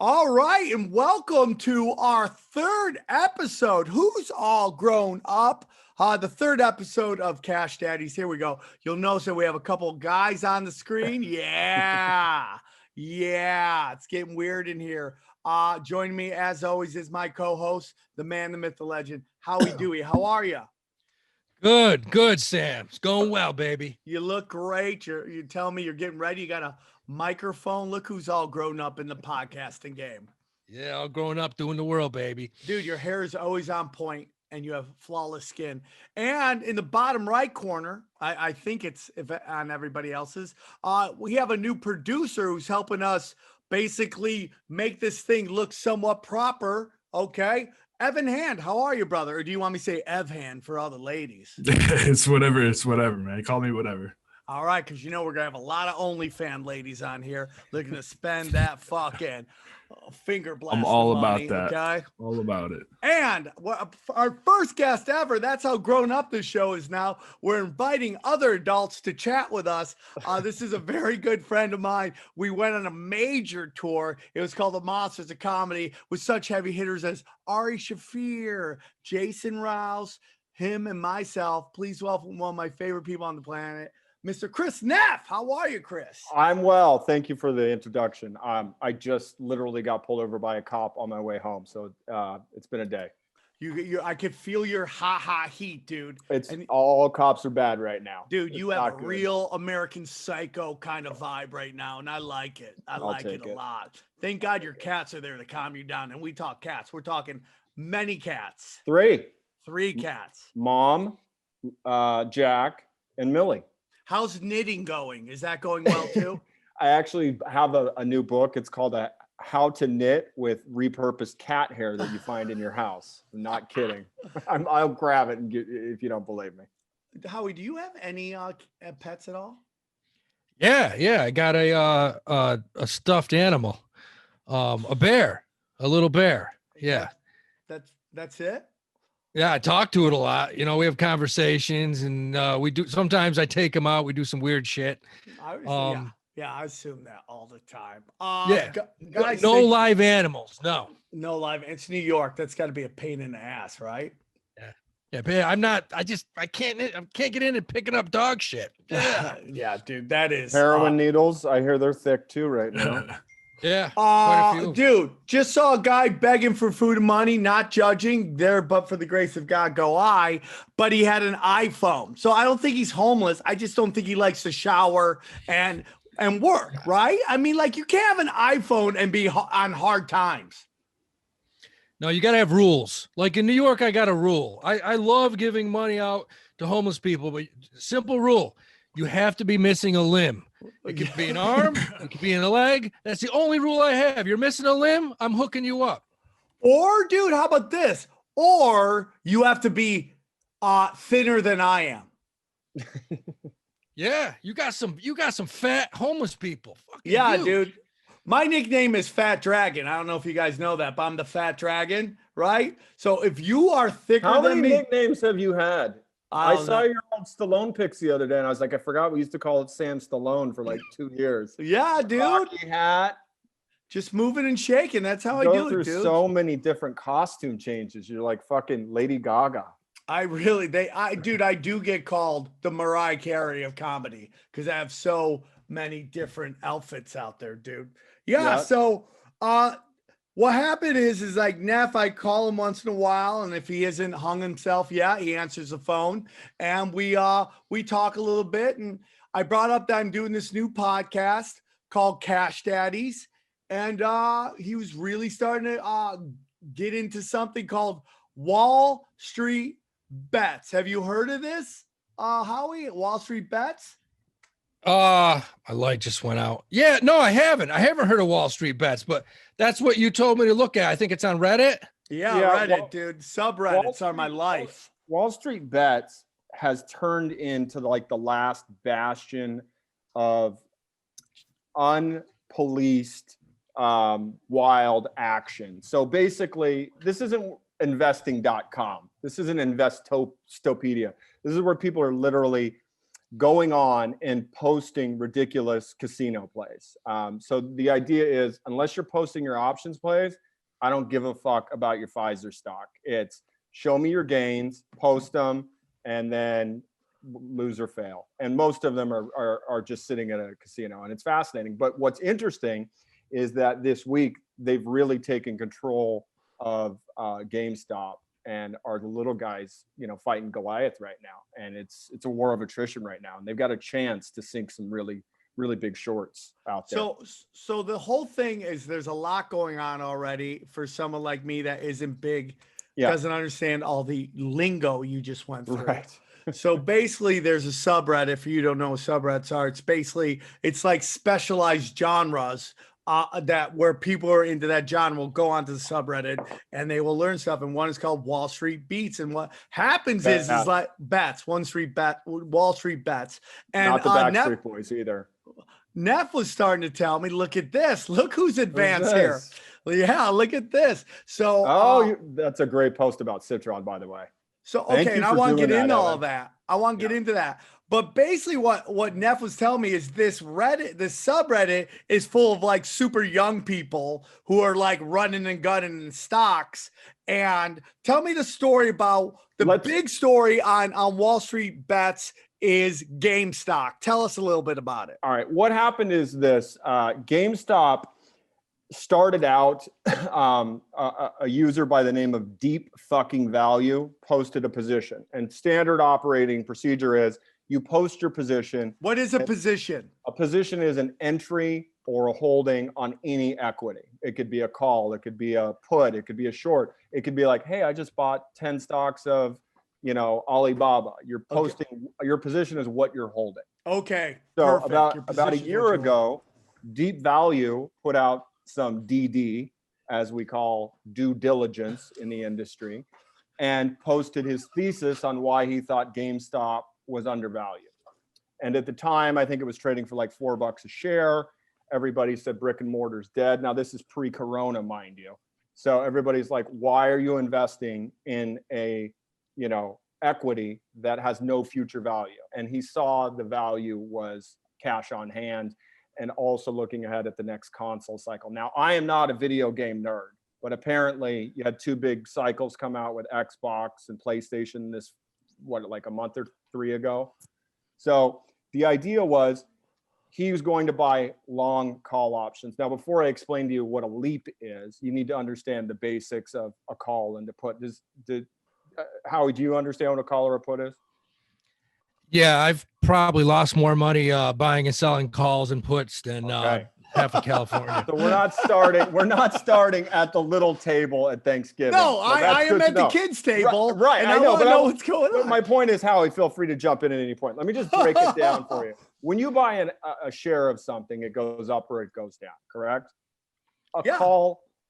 All right, and welcome to our third episode. Who's all grown up? The third episode of Cash Daddies. Here we go. You'll notice that we have a couple guys on the screen. Yeah, it's getting weird in here. Joining me as always is my co-host, the man, the myth, the legend, Howie Dewey. How are you? Good, Sam. It's going well, baby. You look great. You tell me you're getting ready. You got a microphone. Look who's all grown up in the podcasting game. Yeah, all grown up doing the world, baby. Dude, your hair is always on point and you have flawless skin. And in the bottom right corner, I think it's on everybody else's, we have a new producer who's helping us basically make this thing look somewhat proper. Okay. Evan Hand, how are you, brother? Or do you want me to say Ev Hand for all the ladies? It's whatever, man. Call me whatever. All right, because you know we're going to have a lot of OnlyFans ladies on here looking to spend that fucking finger blast. I'm all money, about that. Okay? All about it. And our first guest ever, that's how grown up this show is now. We're inviting other adults to chat with us. This is a very good friend of mine. We went on a major tour. It was called The Monsters of Comedy with such heavy hitters as Ari Shaffir, Jason Rouse, him and myself. Please welcome one of my favorite people on the planet, Mr. Chris Neff. How are you, Chris? I'm well. Thank you for the introduction. I just literally got pulled over by a cop on my way home. So it's been a day. I could feel your hot heat, dude. All cops are bad right now. Dude, you have a real American Psycho kind of vibe right now, and I like it. I like it a lot. Thank God your cats are there to calm you down. And we talk cats. We're talking many cats. Three cats. Mom, Jack, and Millie. How's knitting going? Is that going well too? I actually have a new book. It's called How to Knit with Repurposed Cat Hair that you find in your house. I'm not kidding. I'll grab it and get, if you don't believe me. Howie, do you have any pets at all? Yeah. I got a stuffed animal, a bear, a little bear. Yeah. That's it. Yeah, I talk to it a lot. You know, we have conversations, and we do. Sometimes I take him out. We do some weird shit. I assume that all the time. Guys, no live animals. No live. It's New York. That's got to be a pain in the ass, right? Yeah. But I'm not. I can't get in and picking up dog shit. Yeah, dude. That is heroin needles. I hear they're thick too right now. Yeah, quite a few. Dude, just saw a guy begging for food and money, not judging there, but for the grace of God go I, but he had an iPhone. So I don't think he's homeless. I just don't think he likes to shower and work, right? I mean, like, you can't have an iPhone and be on hard times. No, you got to have rules. Like in New York, I got a rule. I love giving money out to homeless people, but simple rule. You have to be missing a limb. It could be an arm. It could be in a leg. That's the only rule I have. You're missing a limb, I'm hooking you up. Or, dude, how about this? Or you have to be thinner than I am. Yeah, you got some fat homeless people. Fucking huge. Dude. My nickname is Fat Dragon. I don't know if you guys know that, but I'm the Fat Dragon, right? So if you are thicker than me. How many nicknames have you had? I saw your old Stallone pics the other day, and I was like, I forgot we used to call it Sam Stallone for like 2 years. Yeah, dude. Rocky hat. Just moving and shaking. That's how I do it, dude. Through so many different costume changes. You're like fucking Lady Gaga. I do get called the Mariah Carey of comedy because I have so many different outfits out there, dude. Yeah. So, what happened is like Neff, I call him once in a while, and if he isn't hung himself, he answers the phone, and we talk a little bit. And I brought up that I'm doing this new podcast called Cash Daddies, and he was really starting to get into something called Wallstreetbets. Have you heard of this, Howie? Wallstreetbets? My light just went out. Yeah, no, I haven't. I haven't heard of Wallstreetbets, but that's what you told me to look at. I think it's on Reddit. Yeah, Reddit, dude. Subreddits are my life. Wallstreetbets has turned into like the last bastion of unpoliced wild action. So basically, this isn't investing.com. This isn't Investopedia. This is where people are literally going on and posting ridiculous casino plays. So the idea is, unless you're posting your options plays, I don't give a fuck about your Pfizer stock. It's show me your gains, post them, and then lose or fail. And most of them are just sitting at a casino, and it's fascinating. But what's interesting is that this week they've really taken control of GameStop and are the little guys, fighting Goliath right now. And it's a war of attrition right now. And they've got a chance to sink some really, really big shorts out there. So the whole thing is there's a lot going on already for someone like me that isn't big, doesn't understand all the lingo you just went through. Right. So basically there's a subreddit. If you don't know what subreddits are, it's like specialized genres that where people are into that genre will go onto the subreddit and they will learn stuff. And one is called Wall Street Beats. And what happens is like bets, Wall Street Bets. And not the Backstreet Boys either. Neff was starting to tell me, look at this. Look who's advanced here. Yeah, look at this. So that's a great post about Citron, by the way. So okay, and I want to get into all of that. I want to get into that. But basically what Neff was telling me is this subreddit is full of like super young people who are like running and gunning in stocks. And tell me the story about big story on Wall Street Bets is GameStop. Tell us a little bit about it. All right. What happened is this, GameStop started out, a user by the name of Deep Fucking Value posted a position, and standard operating procedure is you post your position. What is a position? A position is an entry or a holding on any equity. It could be a call, it could be a put, it could be a short. It could be like, hey, I just bought 10 stocks of, Alibaba. You're posting, your position is what you're holding. Okay. So about a year ago, Deep Value put out some DD, as we call due diligence in the industry, and posted his thesis on why he thought GameStop was undervalued. And at the time, I think it was trading for like $4 a share. Everybody said brick and mortar's dead. Now this is pre-corona, mind you. So everybody's like, why are you investing in a, equity that has no future value? And he saw the value was cash on hand and also looking ahead at the next console cycle. Now, I am not a video game nerd, but apparently you had two big cycles come out with Xbox and PlayStation like a month or 3 ago. So the idea was he was going to buy long call options. Now, before I explain to you what a leap is, you need to understand the basics of a call and to put. Howie, do you understand what a call or a put is? Yeah, I've probably lost more money buying and selling calls and puts than half of California. So we're not starting at the little table at Thanksgiving. No, so I am at the kids' table. Right, and I know, but I know what's going on. My point is, Howie, feel free to jump in at any point. Let me just break it down for you. When you buy a share of something, it goes up or it goes down, correct? A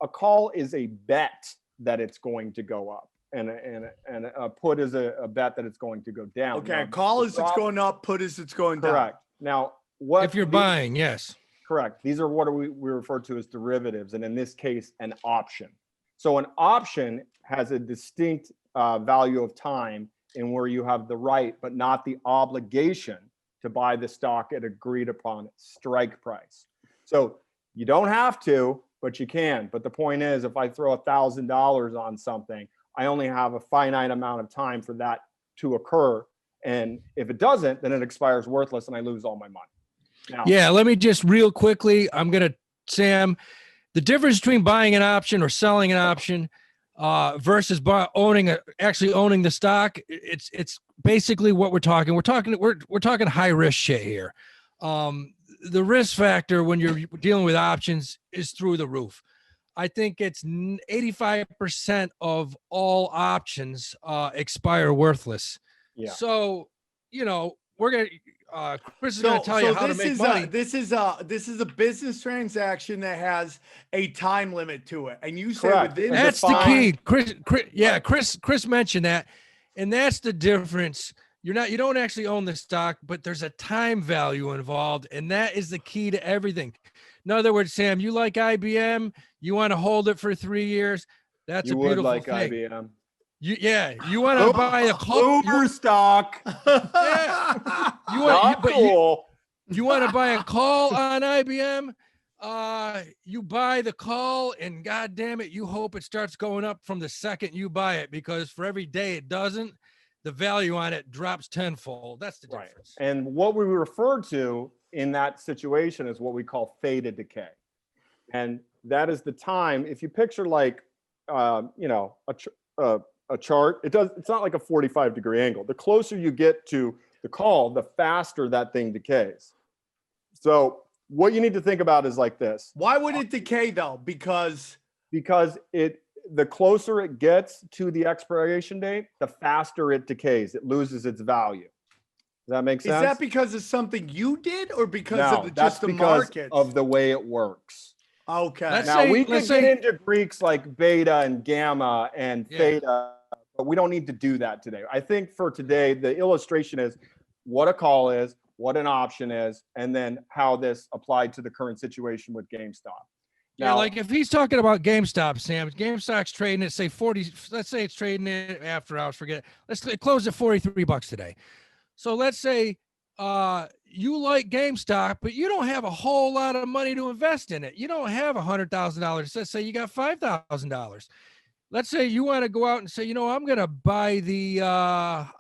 call is a bet that it's going to go up. And a put is a bet that it's going to go down. Okay, now, a call is it's going up, put is it's going down. Correct. Now, what if you're buying, yes. Correct. These are what we refer to as derivatives, and in this case, an option. So an option has a distinct value of time in where you have the right, but not the obligation to buy the stock at agreed upon strike price. So you don't have to, but you can. But the point is, if I throw $1,000 on something, I only have a finite amount of time for that to occur. And if it doesn't, then it expires worthless and I lose all my money. Now, yeah, let me just real quickly, Sam, the difference between buying an option or selling an option versus actually owning the stock, it's basically what we're talking. We're talking high risk shit here. The risk factor when you're dealing with options is through the roof. I think it's 85% of all options expire worthless. Yeah. So, we're going to, Chris is going to tell you how to make money. This is a business transaction that has a time limit to it. And you said within that's the key. Chris mentioned that. And that's the difference. You don't actually own the stock, but there's a time value involved. And that is the key to everything. In other words, Sam, you like IBM, you want to hold it for 3 years. That's a beautiful thing. IBM. You want to buy a call. Boomer stock. Yeah. Not cool. You want to buy a call on IBM? You buy the call, and God damn it, you hope it starts going up from the second you buy it, because for every day it doesn't, the value on it drops tenfold. That's the difference. Right. And what we refer to in that situation is what we call theta decay. And that is the time, if you picture like, a chart, it's not like a 45-degree angle. The closer you get to the call, the faster that thing decays. So what you need to think about is like this. Why would it decay though? Because the closer it gets to the expiration date, the faster it decays. It loses its value. Does that make sense? Is that because of something you did, or because of that's the because market? of the way it works. Okay. We can get into Greeks like beta and gamma and theta, but we don't need to do that today. I think for today, the illustration is what a call is, what an option is, and then how this applied to the current situation with GameStop. Now, like if he's talking about GameStop, Sam, GameStop's trading at say 40, let's say it's trading it after hours, forget it. Let's close at $43 today. So let's say you like GameStop, but you don't have a whole lot of money to invest in it. You don't have $100,000. Let's say you got $5,000. Let's say you want to go out and say, I'm going to buy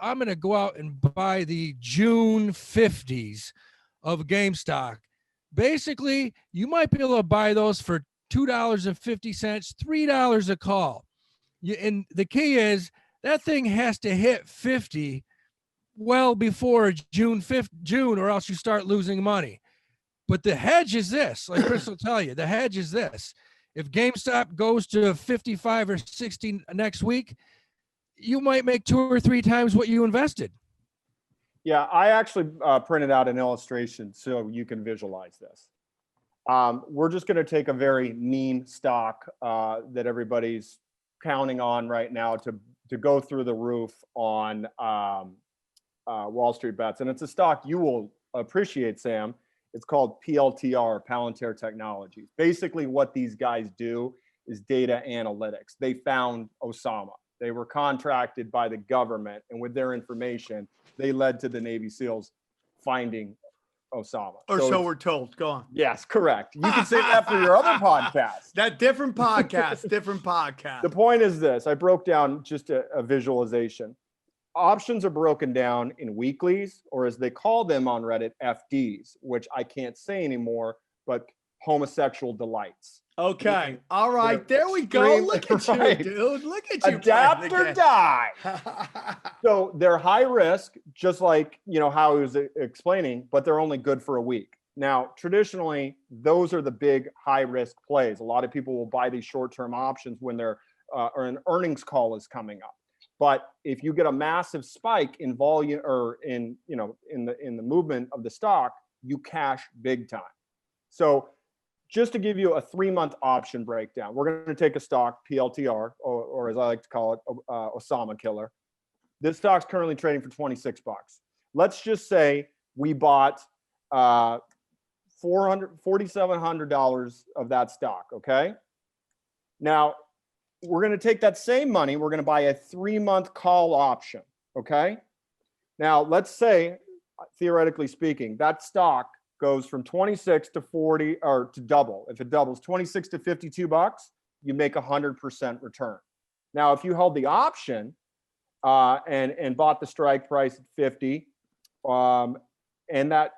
I'm going to go out and buy the June 50s of GameStop. Basically, you might be able to buy those for $2.50, $3 a call. And the key is that thing has to hit 50 well before June, or else you start losing money. But the hedge is this, like Chris will tell you, the hedge is this. If GameStop goes to 55 or 60 next week, you might make 2 or 3 times what you invested. Yeah, I actually printed out an illustration so you can visualize this. We're just going to take a very mean stock that everybody's counting on right now to go through the roof on Wallstreetbets. And it's a stock you will appreciate, Sam. It's called PLTR, Palantir Technologies. Basically, what these guys do is data analytics. They found Osama. They were contracted by the government, and with their information, they led to the Navy SEALs finding Osama. Or so we're told. Go on. Yes, correct. You can say that for your other podcast. That different podcast. The point is this. I broke down just a visualization. Options are broken down in weeklies, or as they call them on Reddit, FDs, which I can't say anymore, but homosexual delights. Okay. All right. There we go. Look at you, dude. Look at you. Adapt or die. So they're high risk, just like, how he was explaining, but they're only good for a week. Now, traditionally, those are the big high risk plays. A lot of people will buy these short-term options when they're or an earnings call is coming up. But if you get a massive spike in volume or in the movement of the stock, you cash big time. So just to give you a 3-month option breakdown, we're going to take a stock, PLTR, or as I like to call it, Osama Killer. This stock's currently trading for $26. Let's just say we bought $4,700 of that stock, okay? Now, we're going to take that same money. We're going to buy a 3-month call option. Okay. Now, let's say, theoretically speaking, that stock goes from 26 to 40 or to double. If it doubles 26 to $52, you make 100% return. Now, if you held the option and bought the strike price at 50 and that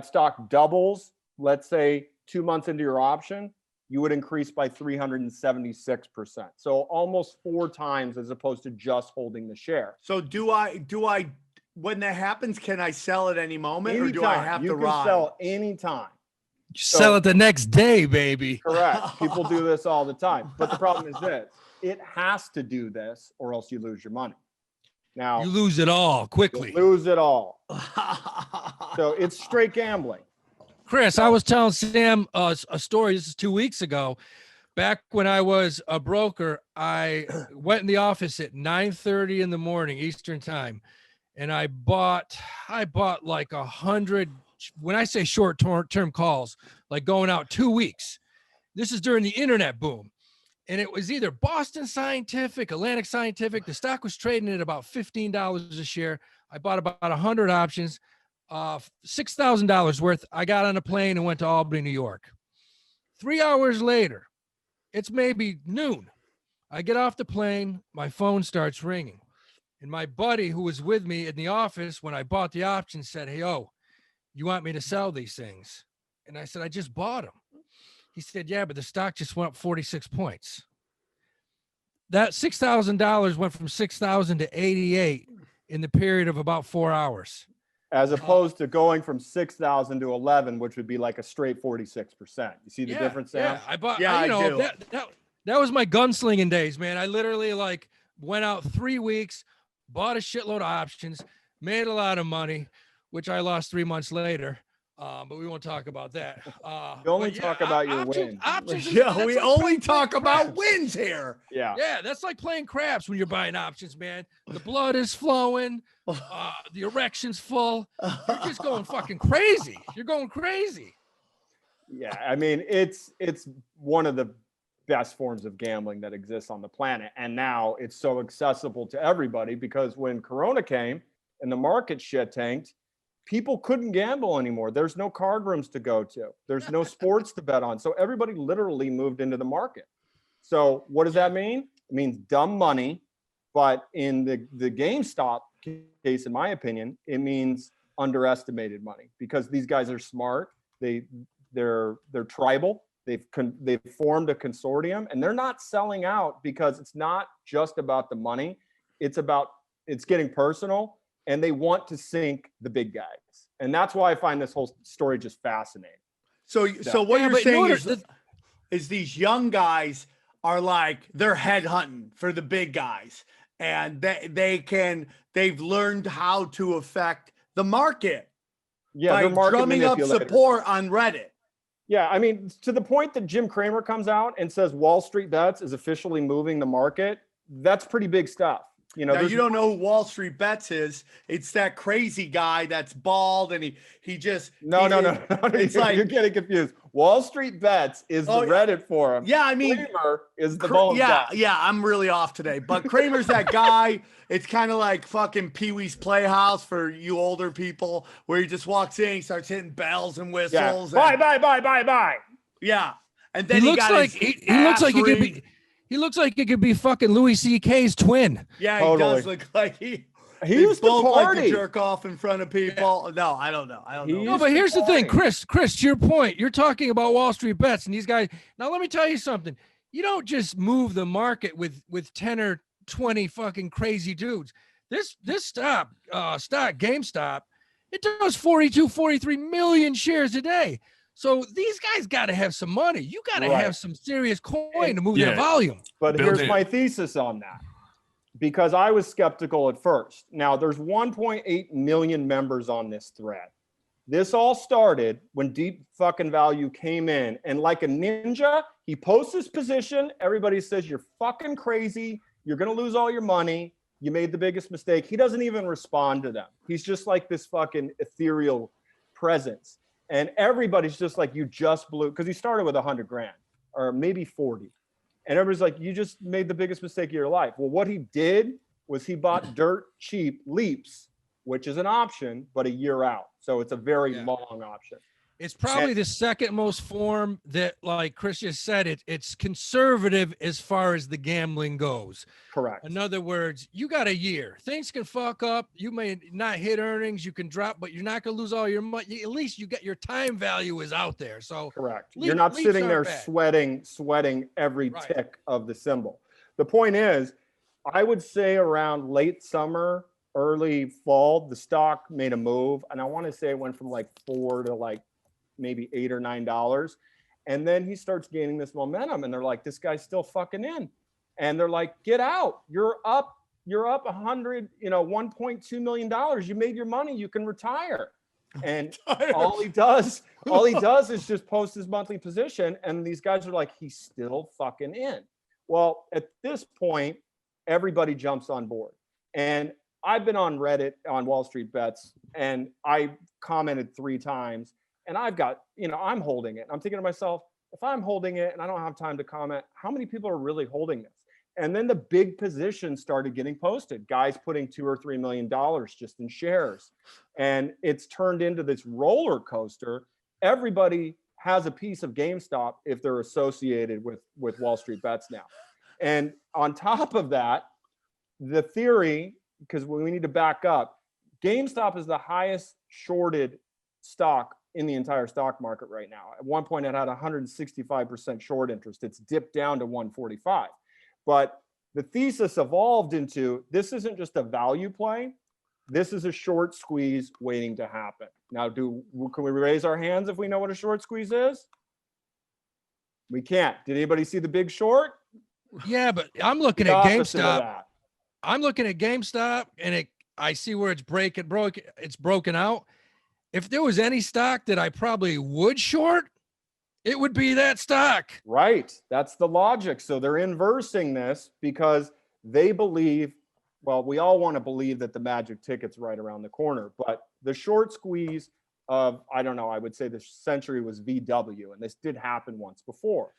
stock doubles, let's say 2 months into your option, you would increase by 376%. So almost 4 times as opposed to just holding the share. So do I, when that happens, can I sell at any moment Anytime. or do I have to ride? You can sell anytime. Sell it the next day, baby. Correct. People do this all the time. But the problem is this. It has to do this or else you lose your money. Now you lose it all quickly. You lose it all. So it's straight gambling. Chris, I was telling Sam a story. This is 2 weeks ago. Back when I was a broker, I went in the office at 9:30 in the morning Eastern time, and I bought like 100. When I say short-term calls, like going out 2 weeks. This is during the internet boom. and it was either Boston Scientific, Atlantic Scientific. The stock was trading at about $15 a share. I bought about 100 options, $6,000 worth. I got on a plane and went to Albany, New York. 3 hours later, it's maybe noon. I get off the plane, my phone starts ringing. And my buddy who was with me in the office when I bought the options said, "Hey, you want me to sell these things?" And I said, "I just bought them." He said, "Yeah, but the stock just went up 46 points." That $6,000 went from 6,000 to 88 in the period of about 4 hours. As opposed to going from 6,000 to 11, which would be like a straight 46%. You see the difference, Sam? Yeah, I bought. Yeah, I do. That was my gunslinging days, man. I literally like went out 3 weeks, bought a shitload of options, made a lot of money, which I lost 3 months later. But we won't talk about that. You only talk about your wins. Yeah, we only talk about wins here. Yeah, that's like playing craps when you're buying options, man. The blood is flowing, the erection's full. You're just going fucking crazy. You're going crazy. Yeah, I mean, it's one of the best forms of gambling that exists on the planet. And now it's so accessible to everybody because when Corona came and the market shit tanked, people couldn't gamble anymore. There's no card rooms to go to. There's no sports to bet on. So everybody literally moved into the market. So what does that mean? It means dumb money. But in the GameStop case, in my opinion, it means underestimated money because these guys are smart. They're tribal. They've formed a consortium and they're not selling out because it's not just about the money. It's getting personal and they want to sink the big guys. And that's why I find this whole story just fascinating. So what you're saying is these young guys are like, they're headhunting for the big guys and they've learned how to affect the market by drumming up support on Reddit. Yeah, I mean, to the point that Jim Cramer comes out and says Wallstreetbets is officially moving the market, that's pretty big stuff. You know, now, you don't know who Wallstreetbets is. It's that crazy guy that's bald and he just no. It's like you're getting confused. Wallstreetbets is the Reddit forum. Yeah, I mean, Kramer is the bald guy. Yeah, I'm really off today. But Kramer's that guy. It's kind of like fucking Pee-wee's Playhouse for you older people, where he just walks in, he starts hitting bells and whistles. Yeah. Bye. Yeah, and then he looks like he looks like it could be fucking Louis C.K.'s twin. Yeah, he does look like he used to party. Like to jerk off in front of people. Yeah. No, I don't know. No, but here's the thing, Chris, to your point, you're talking about Wallstreetbets and these guys. Now, let me tell you something. You don't just move the market with 10 or 20 fucking crazy dudes. This stock, GameStop, it does 43 million shares a day. So these guys got to have some money. You got to have some serious coin to move that volume. But here's my thesis on that. Because I was skeptical at first. Now, there's 1.8 million members on this thread. This all started when Deep fucking Value came in. And like a ninja, he posts his position. Everybody says, you're fucking crazy. You're going to lose all your money. You made the biggest mistake. He doesn't even respond to them. He's just like this fucking ethereal presence. And everybody's just like, you just blew, because he started with 100 grand or maybe 40. And everybody's like, you just made the biggest mistake of your life. Well, what he did was he bought dirt cheap leaps, which is an option, but a year out. So it's a very long option. It's probably the second most form that, like Chris just said, it's conservative as far as the gambling goes. Correct. In other words, you got a year. Things can fuck up. You may not hit earnings. You can drop, but you're not going to lose all your money. At least you got your time value is out there. So correct. You're not sitting there sweating every tick of the symbol. The point is, I would say around late summer, early fall, the stock made a move. And I want to say it went from like $4 to like maybe $8 or $9. And then he starts gaining this momentum and they're like, this guy's still fucking in. And they're like, get out. You're up 1.2 million. You made your money. You can retire. And all he does is just post his monthly position. And these guys are like, he's still fucking in. Well, at this point, everybody jumps on board. And I've been on Reddit on Wallstreetbets and I commented 3 times. And I've got, I'm holding it. I'm thinking to myself, if I'm holding it and I don't have time to comment, how many people are really holding this? And then the big positions started getting posted. Guys putting $2 or $3 million just in shares. And it's turned into this roller coaster. Everybody has a piece of GameStop if they're associated with Wallstreetbets now. And on top of that, the theory, because we need to back up, GameStop is the highest shorted stock in the entire stock market right now. At one point, it had 165% short interest. It's dipped down to 145. But the thesis evolved into, this isn't just a value play. This is a short squeeze waiting to happen. Now, can we raise our hands if we know what a short squeeze is? We can't. Did anybody see The Big Short? Yeah, but I'm looking at GameStop. I'm looking at GameStop, and I see where it's broken out. If there was any stock that I probably would short, it would be that stock. Right. That's the logic. So they're inversing this because they believe, well, we all want to believe that the magic ticket's right around the corner, but the short squeeze of, I don't know, I would say the century was VW, and this did happen once before.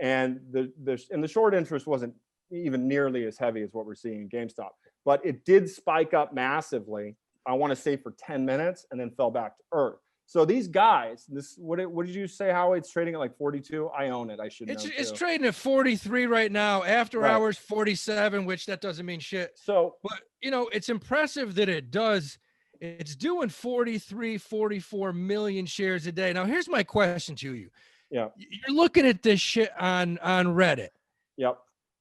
And the short interest wasn't even nearly as heavy as what we're seeing in GameStop, but it did spike up massively, I want to say for 10 minutes, and then fell back to earth. So these guys, what did you say, Howie? It's trading at like 42? I own it. I should know. It's trading at 43 right now. After hours, 47, which that doesn't mean shit. So, but it's impressive that it does. It's doing 43, 44 million shares a day. Now, here's my question to you. Yeah. You're looking at this shit on Reddit. Yep.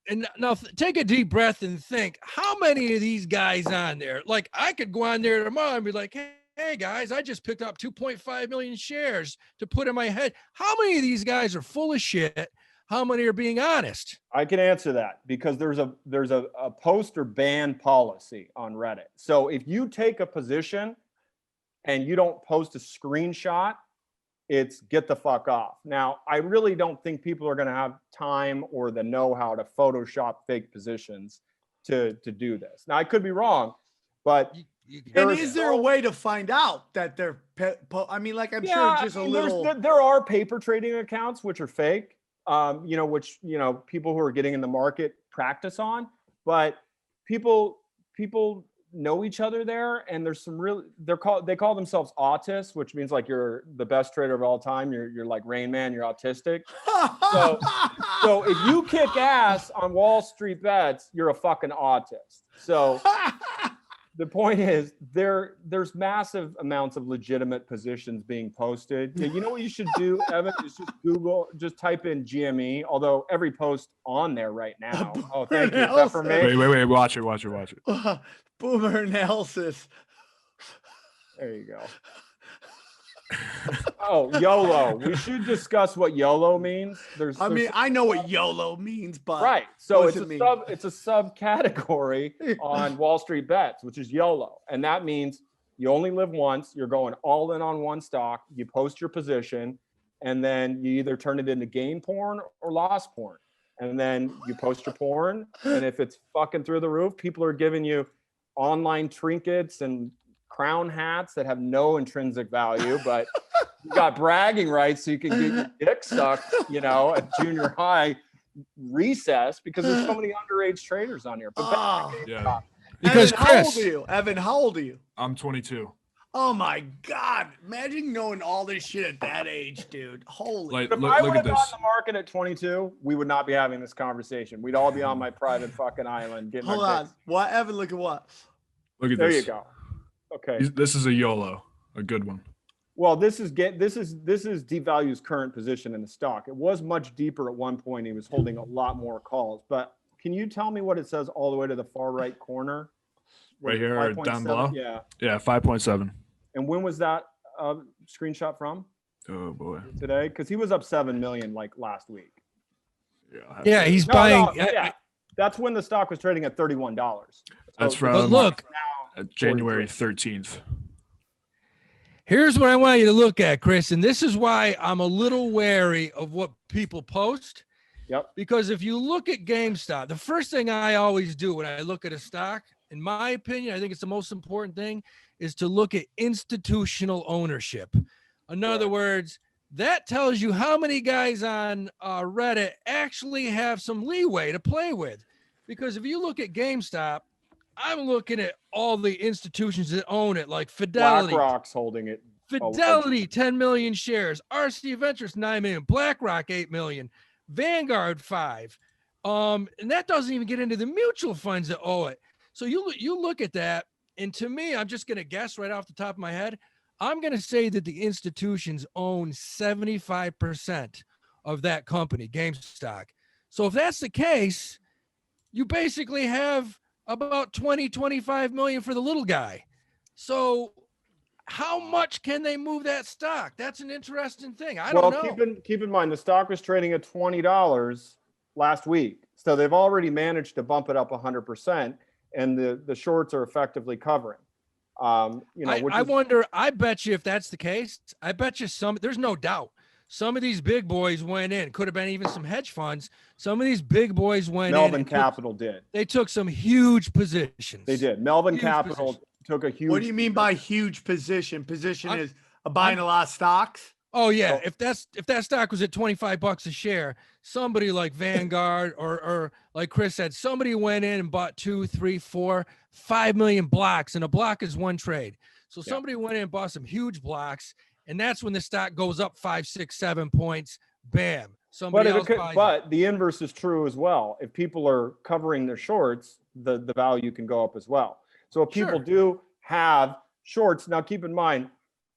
And now take a deep breath and think, how many of these guys on there? Like, I could go on there tomorrow and be like, hey guys, I just picked up 2.5 million shares to put in my head. How many of these guys are full of shit? How many are being honest? I can answer that because there's a post or ban policy on Reddit. So if you take a position and you don't post a screenshot, it's get the fuck off. Now, I really don't think people are going to have time or the know-how to Photoshop fake positions to do this. Now, I could be wrong, but and is there a way to find out that they're? I mean, like I'm sure just a little. There are paper trading accounts which are fake, which people who are getting in the market practice on, but people know each other there, and there's some real. They call themselves autists, which means like you're the best trader of all time. You're like Rain Man. You're autistic. So if you kick ass on Wallstreetbets, you're a fucking autist. So. The point is, there's massive amounts of legitimate positions being posted. Yeah, you know what you should do, Evan? Is just type in GME, although every post on there right now. Oh, thank you. Is that for me? Wait. Watch it. Boomer analysis. There you go. Oh, YOLO. We should discuss what YOLO means. I know what YOLO means, but right. So it's a subcategory on Wallstreetbets, which is YOLO, and that means you only live once. You're going all in on one stock. You post your position, and then you either turn it into gain porn or loss porn, and then you post your porn. And if it's fucking through the roof, people are giving you online trinkets and crown hats that have no intrinsic value, but you got bragging rights so you can get your dick sucked, at junior high recess because there's so many underage traders on here. But yeah. Because Evan, how old are you? Evan, how old are you? I'm 22. Oh my God. Imagine knowing all this shit at that age, dude. Holy. If I would have gotten the market at 22, we would not be having this conversation. We'd all be on my private fucking island getting Hold on. What, Evan? Look at what? Look at there this. You go. Okay. This is a YOLO, a good one. Well, this is Deep Value's current position in the stock. It was much deeper at one point. He was holding a lot more calls. But can you tell me what it says all the way to the far right corner? Right here or down below? Yeah. Yeah, 5.7. And when was that screenshot from? Oh boy. Today? Because he was up 7 million like last week. Yeah, he's buying. Yeah. That's when the stock was trading at $31. That's from. But look. January 13th. Here's what I want you to look at, Chris, and this is why I'm a little wary of what people post. Yep. Because if you look at GameStop, the first thing I always do when I look at a stock, in my opinion, I think it's the most important thing, is to look at institutional ownership. In other words, that tells you how many guys on Reddit actually have some leeway to play with. Because if you look at GameStop, I'm looking at all the institutions that own it, like Fidelity. BlackRock's holding it. Fidelity, 10 million shares. RC Ventures, 9 million. BlackRock, 8 million. Vanguard, 5. And that doesn't even get into the mutual funds that owe it. So you look at that, and to me, I'm just going to guess right off the top of my head, I'm going to say that the institutions own 75% of that company, GameStop. So if that's the case, you basically have about 20, 25 million for the little guy. So how much can they move that stock? That's an interesting thing. I don't know. Keep in mind, the stock was trading at $20 last week. So they've already managed to bump it up 100%, and the shorts are effectively covering. I wonder, I bet you if that's the case, I bet you there's no doubt. Some of these big boys went in, could have been even some hedge funds. Some of these big boys went in. Melvin Capital did. They took some huge positions. They did. Melvin Capital took a huge. What do you mean by huge position? Position is buying a lot of stocks? Oh yeah. If that stock was at $25 a share, somebody like Vanguard or like Chris said, somebody went in and bought 2, 3, 4, 5 million blocks, and a block is one trade. So somebody went in and bought some huge blocks. And that's when the stock goes up 5, 6, 7 points. Bam. But the inverse is true as well. If people are covering their shorts, the value can go up as well. So if people do have shorts, now keep in mind,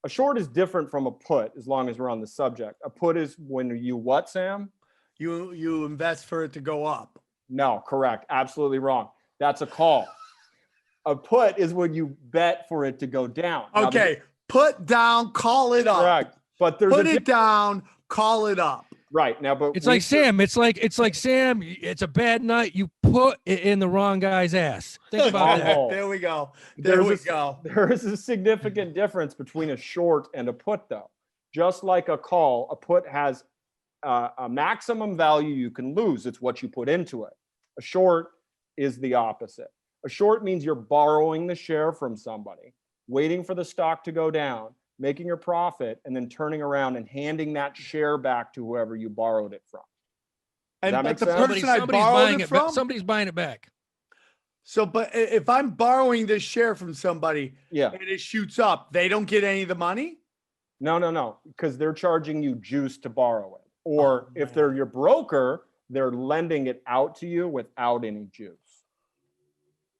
a short is different from a put as long as we're on the subject. A put is when you what, Sam? You invest for it to go up. No, correct. Absolutely wrong. That's a call. A put is when you bet for it to go down. Okay. Put down, call it up. Correct. But there's put it down, call it up. Right. Now, but it's like Sam. It's like Sam. It's a bad night. You put it in the wrong guy's ass. Think about that. There we go. There is a significant difference between a short and a put, though. Just like a call, a put has a maximum value you can lose. It's what you put into it. A short is the opposite. A short means you're borrowing the share from somebody, waiting for the stock to go down, making your profit, and then turning around and handing that share back to whoever you borrowed it from. Does that make sense? Somebody's buying it back. So, but if I'm borrowing this share from somebody and it shoots up, they don't get any of the money? No, because they're charging you juice to borrow it. Or if they're your broker, they're lending it out to you without any juice.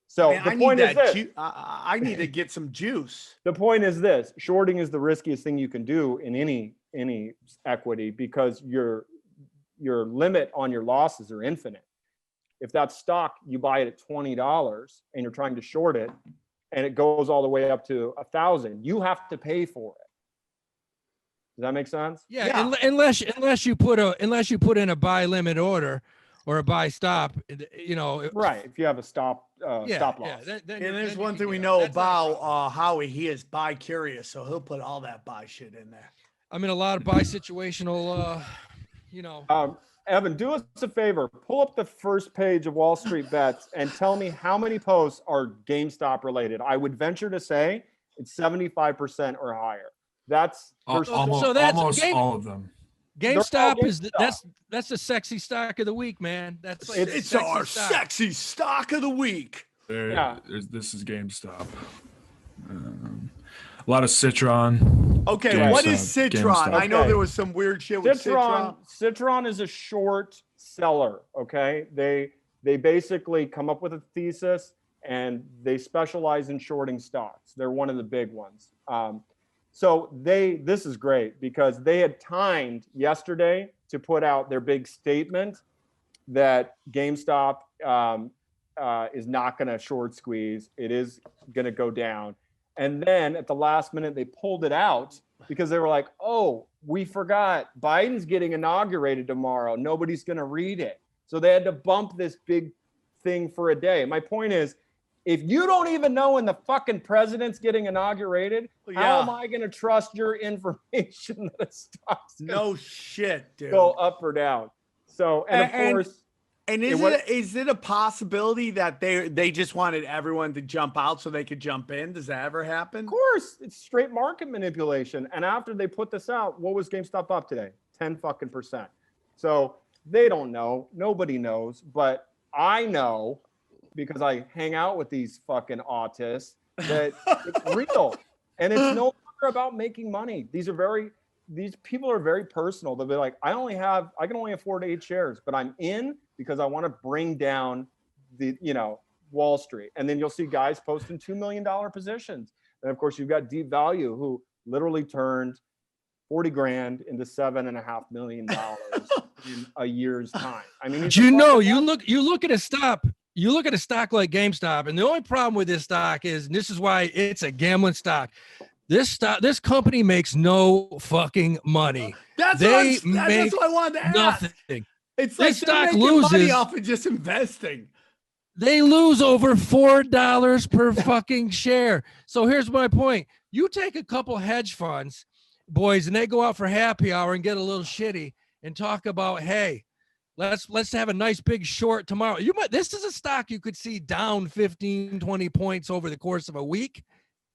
So the point is this. I need to get some juice. The point is this. Shorting is the riskiest thing you can do in any equity because your limit on your losses are infinite. If that stock, you buy it at $20 and you're trying to short it and it goes all the way up to 1,000, you have to pay for it. Does that make sense? Yeah. Unless you put in a buy limit order or a buy stop, right. If you have a stop loss. And there's one thing we know about Howie. He is buy curious, so he'll put all that buy shit in there. I'm in a lot of buy situational, Evan, do us a favor. Pull up the first page of Wallstreetbets and tell me how many posts are GameStop related. I would venture to say it's 75% or higher. That's almost all of them. GameStop that's the sexy stock of the week, man. It's our sexy stock of the week. This is GameStop. A lot of Citron. Okay, GameStop, what is Citron? GameStop. I know there was some weird shit with Citron. Citron is a short seller. Okay, they basically come up with a thesis and they specialize in shorting stocks. They're one of the big ones. So this is great because they had timed yesterday to put out their big statement that GameStop is not going to short squeeze. It is going to go down. And then at the last minute, they pulled it out because they were like, oh, we forgot Biden's getting inaugurated tomorrow. Nobody's going to read it. So they had to bump this big thing for a day. My point is, if you don't even know when the fucking president's getting inaugurated, how am I going to trust your information that a stock's no shit, dude. Go up or down? So, and of course, And is it a possibility that they just wanted everyone to jump out so they could jump in? Does that ever happen? Of course, it's straight market manipulation. And after they put this out, what was GameStop up today? 10%. So they don't know. Nobody knows. But I know, because I hang out with these fucking autists, that it's real. And it's no longer about making money. These people are very personal. They'll be like, I can only afford 8 shares, but I'm in because I want to bring down Wall Street. And then you'll see guys posting $2 million positions. And of course, you've got Deep Value, who literally turned 40 grand into $7.5 million in a year's time. I mean, you look at a stock like GameStop, and the only problem with this stock is, and this is why it's a gambling stock. This company makes no fucking money. That's what I wanted to ask. Nothing. It's like this stock making loses money off of just investing. They lose over $4 per fucking share. So here's my point. You take a couple hedge funds, boys, and they go out for happy hour and get a little shitty and talk about, hey, let's have a nice big short tomorrow. This is a stock you could see down 15, 20 points over the course of a week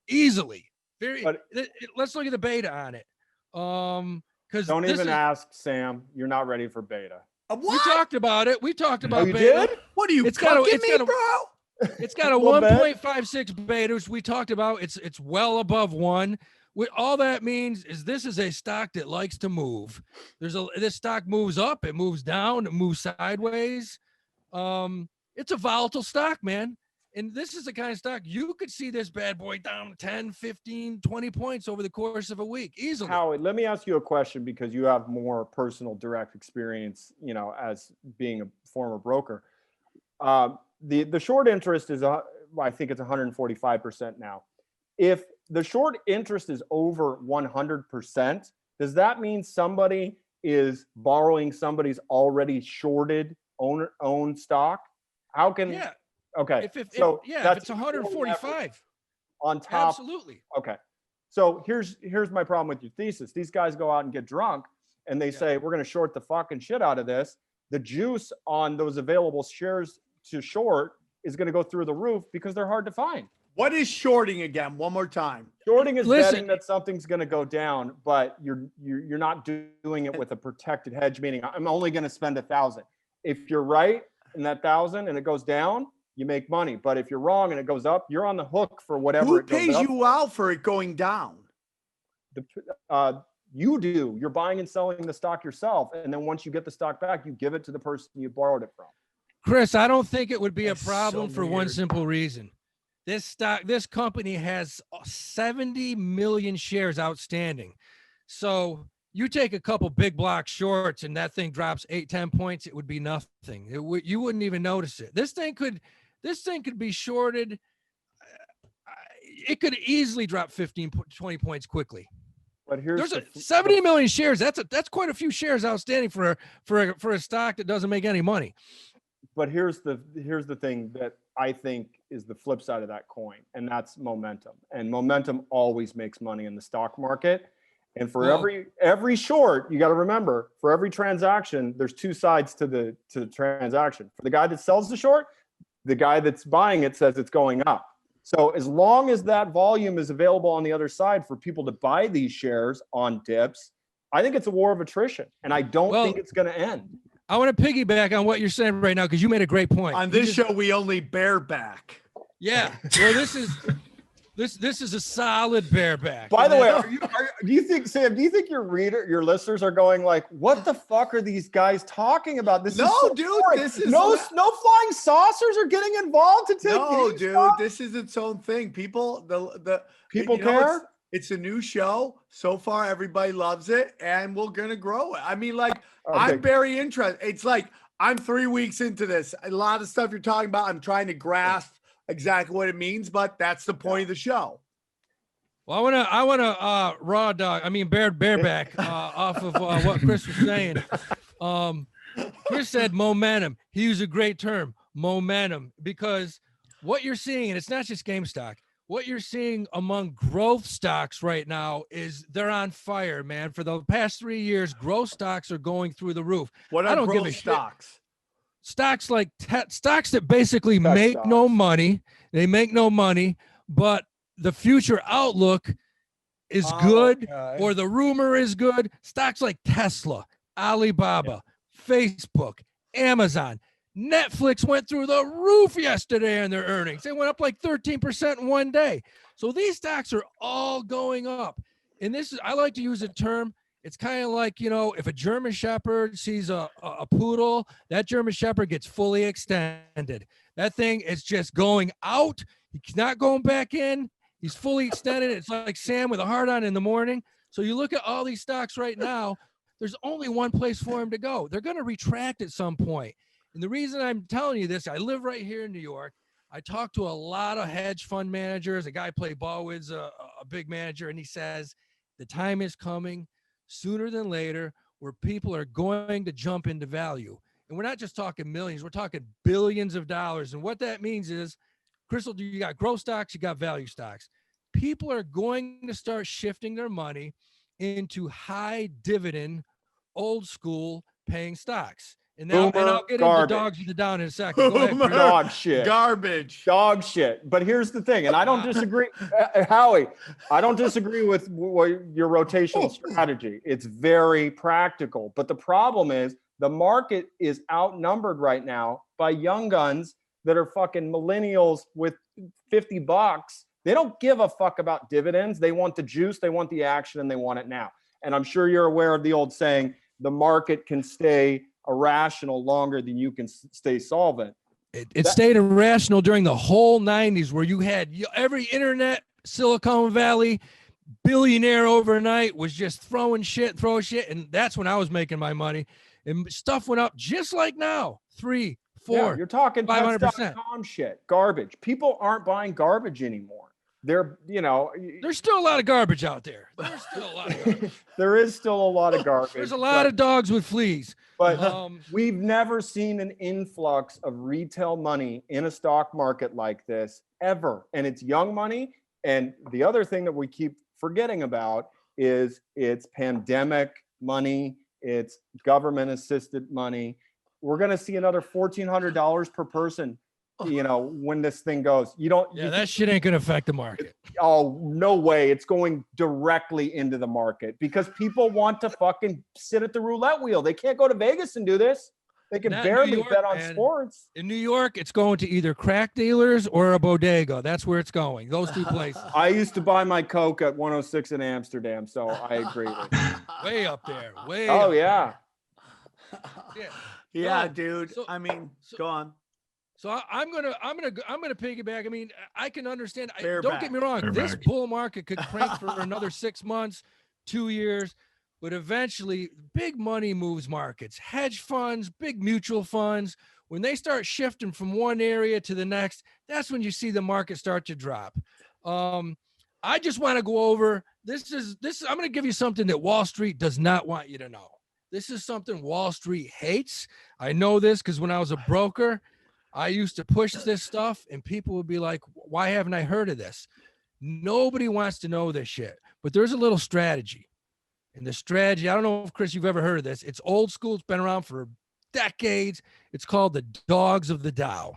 easily. Let's look at the beta on it. Because don't even ask, Sam. You're not ready for beta. What? We talked about it. We talked about you beta. Did? What are you? It's got bro. It's got a 1.56 beta, which we talked about. It's well above 1. All that means is this is a stock that likes to move. This stock moves up, it moves down, it moves sideways. It's a volatile stock, man. And this is the kind of stock you could see this bad boy down 10, 15, 20 points over the course of a week easily. Howie, let me ask you a question, because you have more personal direct experience, as being a former broker. The short interest is, I think it's 145% now. If the short interest is over 100%, does that mean somebody is borrowing somebody's already shorted own stock? How can? Yeah. Okay. If it's 145 on top. Absolutely. Okay. So here's my problem with your thesis. These guys go out and get drunk and they say, we're going to short the fucking shit out of this. The juice on those available shares to short is going to go through the roof because they're hard to find. What is shorting again? One more time. Shorting is betting that something's going to go down, but you're not doing it with a protected hedge, meaning I'm only going to spend 1,000. If you're right in that 1,000 and it goes down, you make money. But if you're wrong and it goes up, you're on the hook for whatever. Who pays you out for it going down? You do. You're buying and selling the stock yourself, and then once you get the stock back, you give it to the person you borrowed it from. Chris, I don't think it would be a problem for one simple reason. This company has 70 million shares outstanding. So you take a couple big block shorts and that thing drops 8-10 points, it would be nothing. You wouldn't even notice it. This thing could be shorted. It could easily drop 15-20 points quickly. But there's 70 million shares. That's quite a few shares outstanding for a stock that doesn't make any money. But here's the thing that I think is the flip side of that coin, and that's momentum. And momentum always makes money in the stock market. And for every short, you got to remember, for every transaction, there's 2 sides to the transaction. For the guy that sells the short, the guy that's buying it says it's going up. So as long as that volume is available on the other side for people to buy these shares on dips, I think it's a war of attrition, and I don't think it's going to end. I want to piggyback on what you're saying right now, because you made a great point. On this show, we only bareback. Yeah. Well, this is a solid bareback. By the way, do you think, Sam, your listeners are going like, what the fuck are these guys talking about? This is so dude, boring. this is no flying saucers are getting involved to take. No, dude, this is its own thing. People care. It's a new show. So far, everybody loves it, and we're gonna grow it. I mean, I'm very interested. It's like I'm 3 weeks into this. A lot of stuff you're talking about, I'm trying to grasp exactly what it means, but that's the point of the show. Well, I wanna bareback off of what Chris was saying. Chris said momentum. He used a great term, momentum, because what you're seeing, and it's not just GameStop. What you're seeing among growth stocks right now is they're on fire, man. For the past 3 years, growth stocks are going through the roof. What are growth stocks? stocks like stocks that basically Tech make stocks. no money. They make no money, but the future outlook is good, or the rumor is good. Stocks like Tesla, Alibaba, Facebook, Amazon, Netflix went through the roof yesterday on their earnings. They went up like 13% in one day. So these stocks are all going up. And this is, I like to use a term. It's kind of like, if a German Shepherd sees a poodle, that German Shepherd gets fully extended. That thing is just going out. He's not going back in. He's fully extended. It's like Sam with a heart on in the morning. So you look at all these stocks right now, there's only one place for him to go. They're going to retract at some point. And the reason I'm telling you this, I live right here in New York. I talk to a lot of hedge fund managers. A guy I play ball with, a big manager, and he says the time is coming sooner than later where people are going to jump into value. And we're not just talking millions, we're talking billions of dollars. And what that means is, Crystal, you got growth stocks, you got value stocks. People are going to start shifting their money into high dividend, old school paying stocks. And I'll get into dogs with the down in a second. Go ahead, Chris. Dog shit. Garbage. Dog shit. But here's the thing, and I don't disagree, Howie, I don't disagree with your rotational strategy. It's very practical. But the problem is the market is outnumbered right now by young guns that are fucking millennials with $50. They don't give a fuck about dividends. They want the juice, they want the action, and they want it now. And I'm sure you're aware of the old saying, the market can stay irrational longer than you can stay solvent. It stayed irrational during the whole 90s, where you had every internet Silicon Valley billionaire overnight was just throwing shit. And that's when I was making my money. And stuff went up just like now, 3, 4. You're talking 500%. shit, garbage. People aren't buying garbage anymore. There's still a lot of garbage out there. There's still a lot of garbage. There is still a lot of garbage. There's a lot of dogs with fleas. But we've never seen an influx of retail money in a stock market like this ever. And it's young money. And the other thing that we keep forgetting about is it's pandemic money. It's government assisted money. We're going to see another $1,400 per person, when this thing goes. That shit ain't going to affect the market. Oh, no way. It's going directly into the market because people want to fucking sit at the roulette wheel. They can't go to Vegas and do this. They can barely bet on sports. In New York, it's going to either crack dealers or a bodega. That's where it's going. Those two places. I used to buy my Coke at 106 in Amsterdam, so I agree with you. Way up there. Oh, yeah. Yeah, dude. Go on. So I'm gonna piggyback. I mean, I can understand. Don't get me wrong. This bull market could crank for another 6 months, 2 years, but eventually, big money moves markets. Hedge funds, big mutual funds, when they start shifting from one area to the next, that's when you see the market start to drop. I just want to go over this. I'm going to give you something that Wall Street does not want you to know. This is something Wall Street hates. I know this because when I was a broker, I used to push this stuff and people would be like, why haven't I heard of this? Nobody wants to know this shit, but there's a little strategy. And the strategy, I don't know if, Chris, you've ever heard of this. It's old school. It's been around for decades. It's called the dogs of the Dow.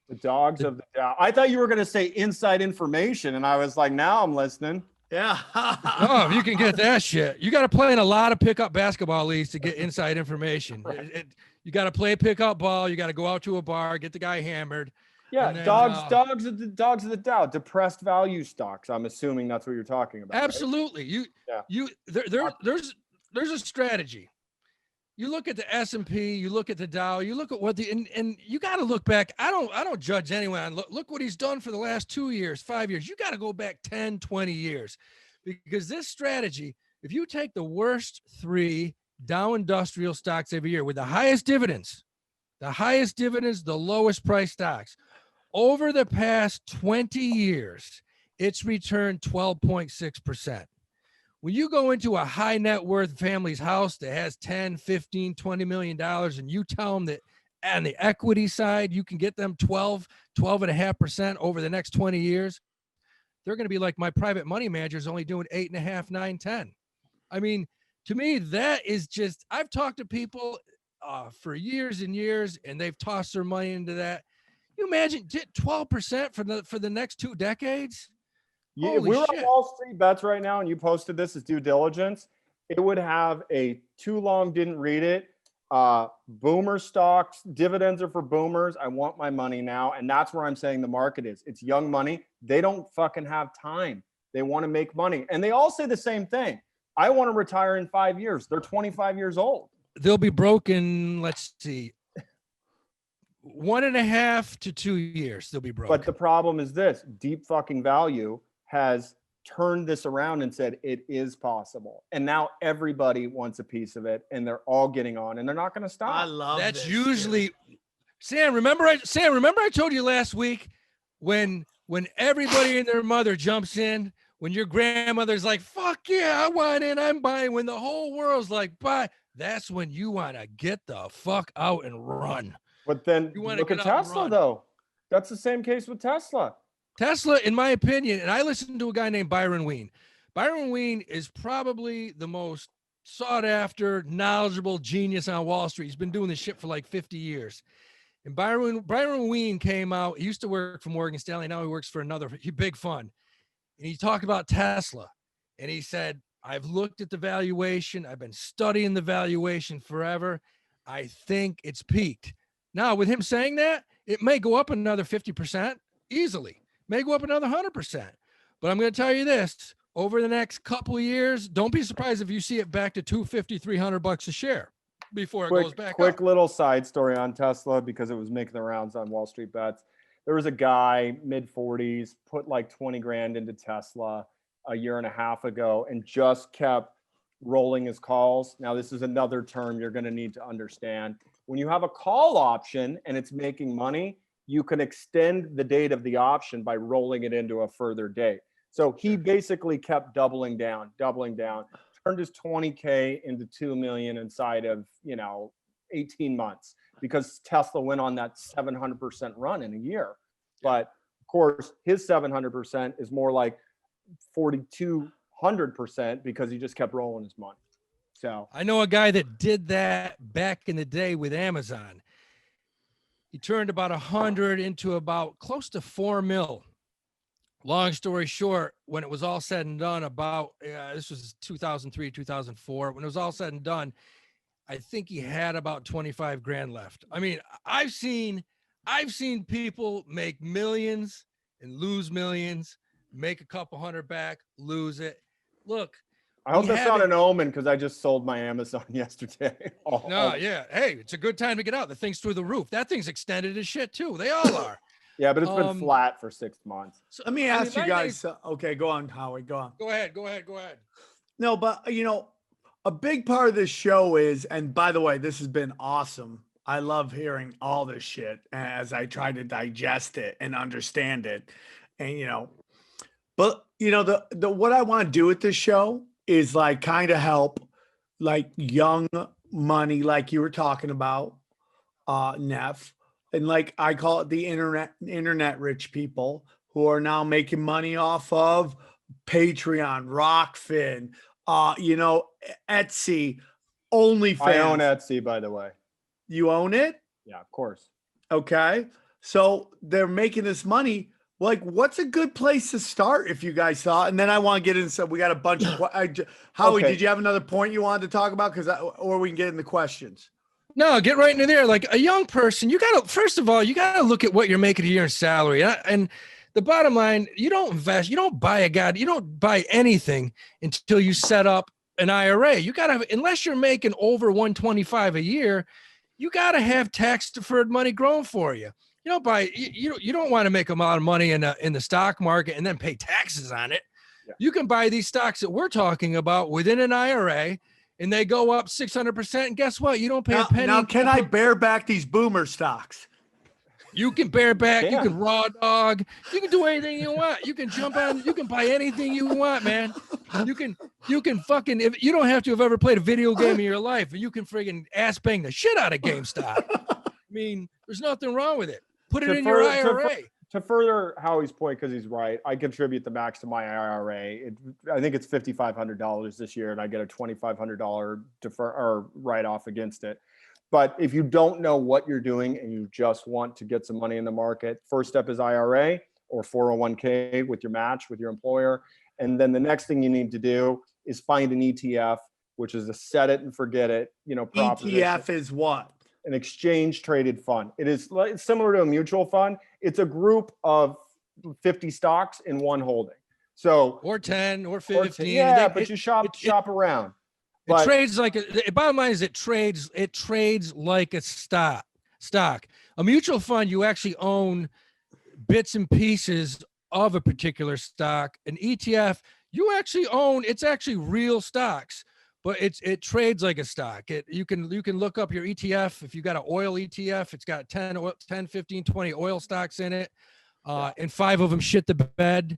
The dogs of the Dow. I thought you were going to say inside information. And I was like, now I'm listening. Yeah. Oh, you can get that shit. You got to play in a lot of pickup basketball leagues to get inside information. Right. You got to play pickup ball. You got to go out to a bar, get the guy hammered. Yeah, then, dogs of the Dow, depressed value stocks. I'm assuming that's what you're talking about. Absolutely. Right? There's a strategy. You look at the S&P, you look at the Dow, you look at what and you got to look back. I don't judge anyone. Look what he's done for the last 2 years, 5 years. You got to go back 10, 20 years, because this strategy, if you take the worst 3 Dow industrial stocks every year with the highest dividends, the lowest price stocks, over the past 20 years, it's returned 12.6%. When you go into a high net worth family's house that has 10, 15, $20 million, and you tell them that on the equity side, you can get them 12.5% over the next 20 years, they're going to be like, my private money manager is only doing 8.5, 9, 10. I mean, to me, that is just, I've talked to people for years and years, and they've tossed their money into that. You imagine 12% for the next 2 decades? If Holy we were shit. on Wallstreetbets right now and you posted this as due diligence, it would have a too long, didn't read it. Boomer stocks, dividends are for boomers. I want my money now. And that's where I'm saying the market is. It's young money. They don't fucking have time. They want to make money. And they all say the same thing. I want to retire in 5 years. They're 25 years old. They'll be broken, let's see, 1.5 to 2 years. They'll be broke. But the problem is this: Deep fucking Value has turned this around and said it is possible. And now everybody wants a piece of it, and they're all getting on, and they're not going to stop. I love that's this, usually dude. Sam, remember I told you last week when everybody and their mother jumps in, when your grandmother's like, fuck yeah, I want in, I'm buying, when the whole world's like, buy, that's when you want to get the fuck out and run. But then look at Tesla, though. That's the same case with Tesla. Tesla, in my opinion, and I listened to a guy named Byron Wien. Byron Wien is probably the most sought after, knowledgeable genius on Wall Street. He's been doing this shit for like 50 years. And Byron Wien came out. He used to work for Morgan Stanley. Now he works for another big fund. And he talked about Tesla. And he said, I've looked at the valuation. I've been studying the valuation forever. I think it's peaked. Now, with him saying that, it may go up another 50% easily. May go up another 100%. But I'm going to tell you this, over the next couple of years, don't be surprised if you see it back to $250, $300 a share before it goes back up. Quick little side story on Tesla, because it was making the rounds on Wallstreetbets. There was a guy, mid-40s, put like 20 grand into Tesla a year and a half ago and just kept rolling his calls. Now, this is another term you're going to need to understand. When you have a call option and it's making money, you can extend the date of the option by rolling it into a further date. So he basically kept doubling down, turned his 20K into 2 million inside of, 18 months, because Tesla went on that 700% run in a year. But of course, his 700% is more like 4,200% because he just kept rolling his money. So I know a guy that did that back in the day with Amazon. He turned about 100 into about close to 4 mil. Long story short, when it was all said and done, this was 2003, 2004. When it was all said and done, I think he had about 25 grand left. I mean, I've seen people make millions and lose millions, make a couple hundred back, lose it. Look, I hope that's not an omen, because I just sold my Amazon yesterday. Yeah. Hey, it's a good time to get out. The thing's through the roof. That thing's extended as shit too. They all are. Yeah, but it's been flat for 6 months. So let me ask you guys. Okay, go on, Howie. Go on. Go ahead. No, but a big part of this show is, and by the way, this has been awesome. I love hearing all this shit as I try to digest it and understand it. And but the what I want to do with this show is like kind of help like young money, like you were talking about, Neff. And like I call it the internet rich people who are now making money off of Patreon, Rockfin, Etsy, OnlyFans. I own Etsy, by the way. You own it? Yeah, of course. Okay. So they're making this money. Like, what's a good place to start if you guys saw it? And then I want to get into we got a bunch of Howie, Okay. Did you have another point you wanted to talk about? Or we can get in the questions. No, get right into there. Like a young person, first of all, you got to look at what you're making a year in salary. And the bottom line, you don't invest, you don't buy anything until you set up an IRA. You got to, unless you're making over 125 a year, you got to have tax deferred money growing for you. You don't want to make a lot of money in the stock market and then pay taxes on it. Yeah. You can buy these stocks that we're talking about within an IRA, and they go up 600%. And guess what? You don't pay a penny. Now, can I bear back these boomer stocks? You can bear back. You can raw dog. You can do anything you want. You can jump on. You can buy anything you want, man. You can fucking, if you don't have to have ever played a video game in your life, you can friggin' ass bang the shit out of GameStop. I mean, there's nothing wrong with it. Put it in your IRA. To further Howie's point, because he's right, I contribute the max to my IRA. I think it's $5,500 this year, and I get a $2,500 defer or write off against it. But if you don't know what you're doing and you just want to get some money in the market, first step is IRA or 401k with your match with your employer. And then the next thing you need to do is find an ETF, which is a set it and forget it, ETF is what? An exchange traded fund. It's similar to a mutual fund. It's a group of 50 stocks in one holding. So or 10 or 15. But you shop around. It trades like bottom line is it trades like a stock. A mutual fund, you actually own bits and pieces of a particular stock. An ETF, you actually own, it's actually real stocks, but it trades like a stock. You can look up your ETF. If you got an oil ETF, it's got 10, 15, 20 oil stocks in it. And 5 of them shit the bed.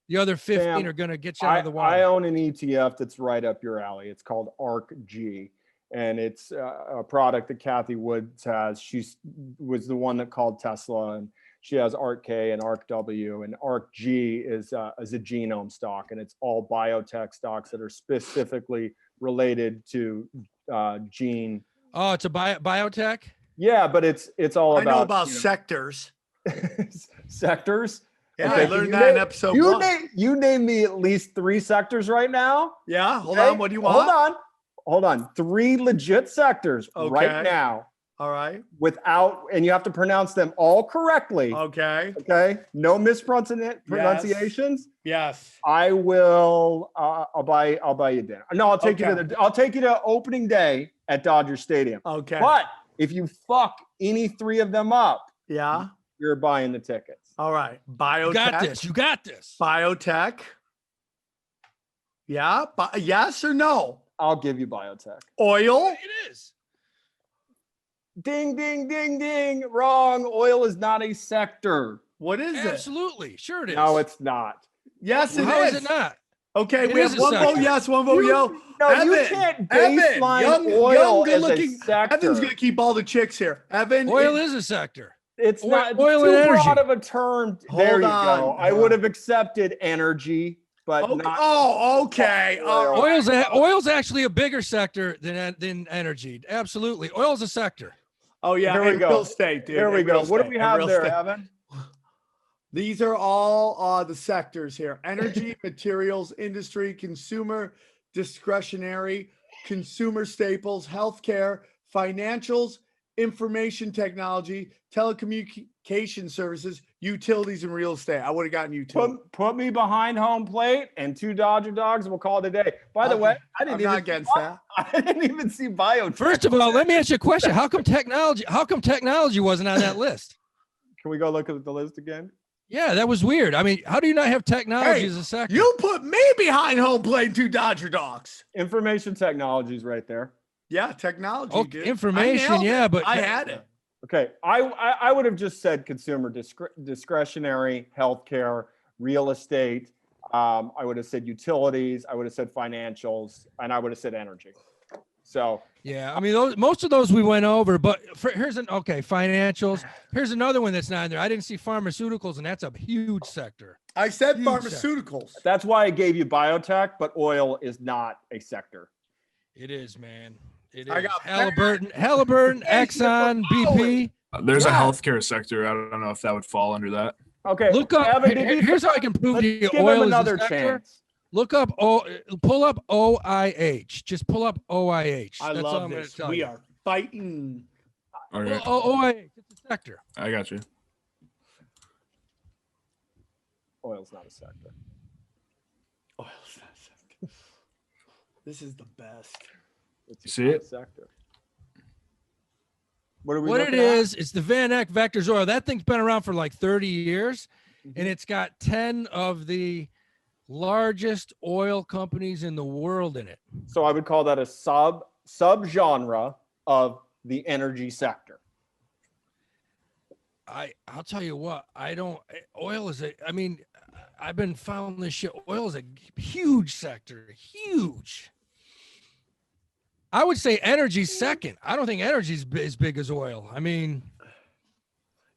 The other 15 are going to get you out of the water. I own an ETF that's right up your alley. It's called ARC-G, and it's a product that Kathy Woods has. She was the one that called Tesla, and she has ARC-K and ARC-W, and ARC-G is a genome stock, and it's all biotech stocks that are specifically related to gene. Oh, it's a biotech? Yeah, but it's all about. I know about sectors. Sectors? Yeah, okay, I learned that in episode 1. You name me at least 3 sectors right now. Yeah, hold on. What do you want? Hold on. 3 legit sectors right now. All right. And you have to pronounce them all correctly. Okay. Okay. No mispronunciations. Yes. I will. I'll buy you dinner. No, I'll take you to opening day at Dodger Stadium. Okay. But if you fuck any 3 of them up, you're buying the tickets. All right. Biotech. You got this. Biotech. Yeah. Yes or no? I'll give you biotech. Oil. It is. Ding, ding, ding, ding. Wrong. Oil is not a sector. What is it? Absolutely. Sure it is. No, it's not. Yes, it is. How is it not? Okay, we have one vote yes, one vote no. No, Evan, you can't baseline oil as a sector. Evan's going to keep all the chicks here. Evan. Oil is a sector. It's not oil too and energy. broad of a term. There you go. I would have accepted energy, but not. Oh, okay. Oil's actually a bigger sector than energy. Absolutely, oil's a sector. Oh yeah, here we go. Real estate, dude. Here we go. What do we have there, Evan? These are all the sectors here: energy, materials, industry, consumer discretionary, consumer staples, healthcare, financials, information technology, telecommunication services, utilities, and real estate. I would have gotten you two. Put me behind home plate and 2 Dodger dogs, and we'll call it a day. By the way, I didn't even see biotech. First of all, let me ask you a question. How come technology wasn't on that list? Can we go look at the list again? Yeah, that was weird. I mean, how do you not have technology as a sector? You put me behind home plate 2 Dodger dogs. Information technology is right there. Yeah, technology. Okay, dude. Information, yeah, but I had it. Okay, I would have just said consumer discretionary, healthcare, real estate. I would have said utilities. I would have said financials, and I would have said energy. So yeah, I mean, most of those we went over, but financials. Here's another one that's not in there. I didn't see pharmaceuticals, and that's a huge sector. I said pharmaceuticals. That's why I gave you biotech, but oil is not a sector. It is, man. It is. I got Halliburton, Exxon, BP. There's a healthcare sector. I don't know if that would fall under that. Okay. Look up. Evan, here's how I can prove to you give oil him another is a sector. chance. Look up pull up OIH. Just pull up OIH. I That's love this. We are fighting. Okay. OIH. It's a sector. I got you. Oil's not a sector. Oil's not a sector. This is the best. It's see it? Sector. What are we? What it is, it's the Van Eck Vectors oil. That thing's been around for like 30 years, and it's got 10 of the largest oil companies in the world in it. So I would call that a subgenre of the energy sector. I'll tell you what, oil is I've been following this shit. Oil is a huge sector, huge. I would say energy's second. I don't think energy's as big as oil. I mean,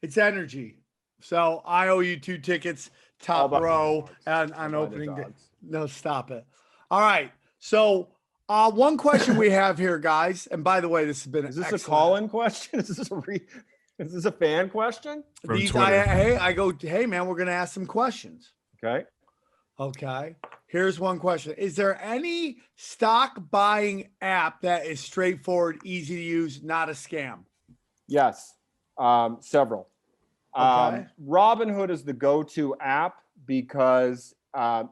it's energy. So I owe you 2 tickets, top row, and on opening day. No, stop it. All right. So One question we have here, guys, and by the way, this has been Is this excellent. a call-in question? Is this a fan question? From Twitter. Hey man, we're gonna ask some questions. Okay. Here's one question. Is there any stock buying app that is straightforward, easy to use, not a scam? Yes, several. Okay. Robinhood is the go-to app because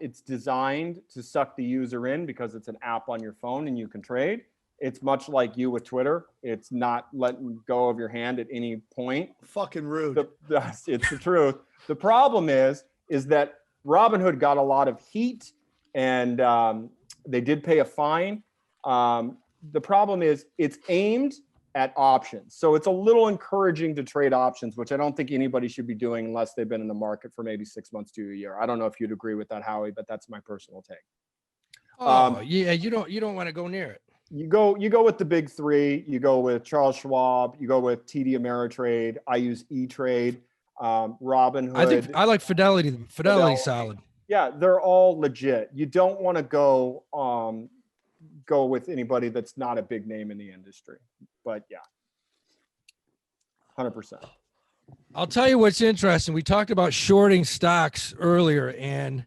it's designed to suck the user in because it's an app on your phone and you can trade. It's much like you with Twitter. It's not letting go of your hand at any point. Fucking rude. It's the truth. The problem is that Robinhood got a lot of heat and they did pay a fine. The problem is it's aimed at options. So it's a little encouraging to trade options, which I don't think anybody should be doing unless they've been in the market for maybe 6 months to a year. I don't know if you'd agree with that, Howie, but that's my personal take. Yeah, you don't want to go near it. You go with the big three. You go with Charles Schwab. You go with TD Ameritrade. I use E-Trade, Robinhood. I like Fidelity. Fidelity's solid. Yeah, they're all legit. You don't want to go with anybody that's not a big name in the industry. But yeah, 100%. I'll tell you what's interesting. We talked about shorting stocks earlier, and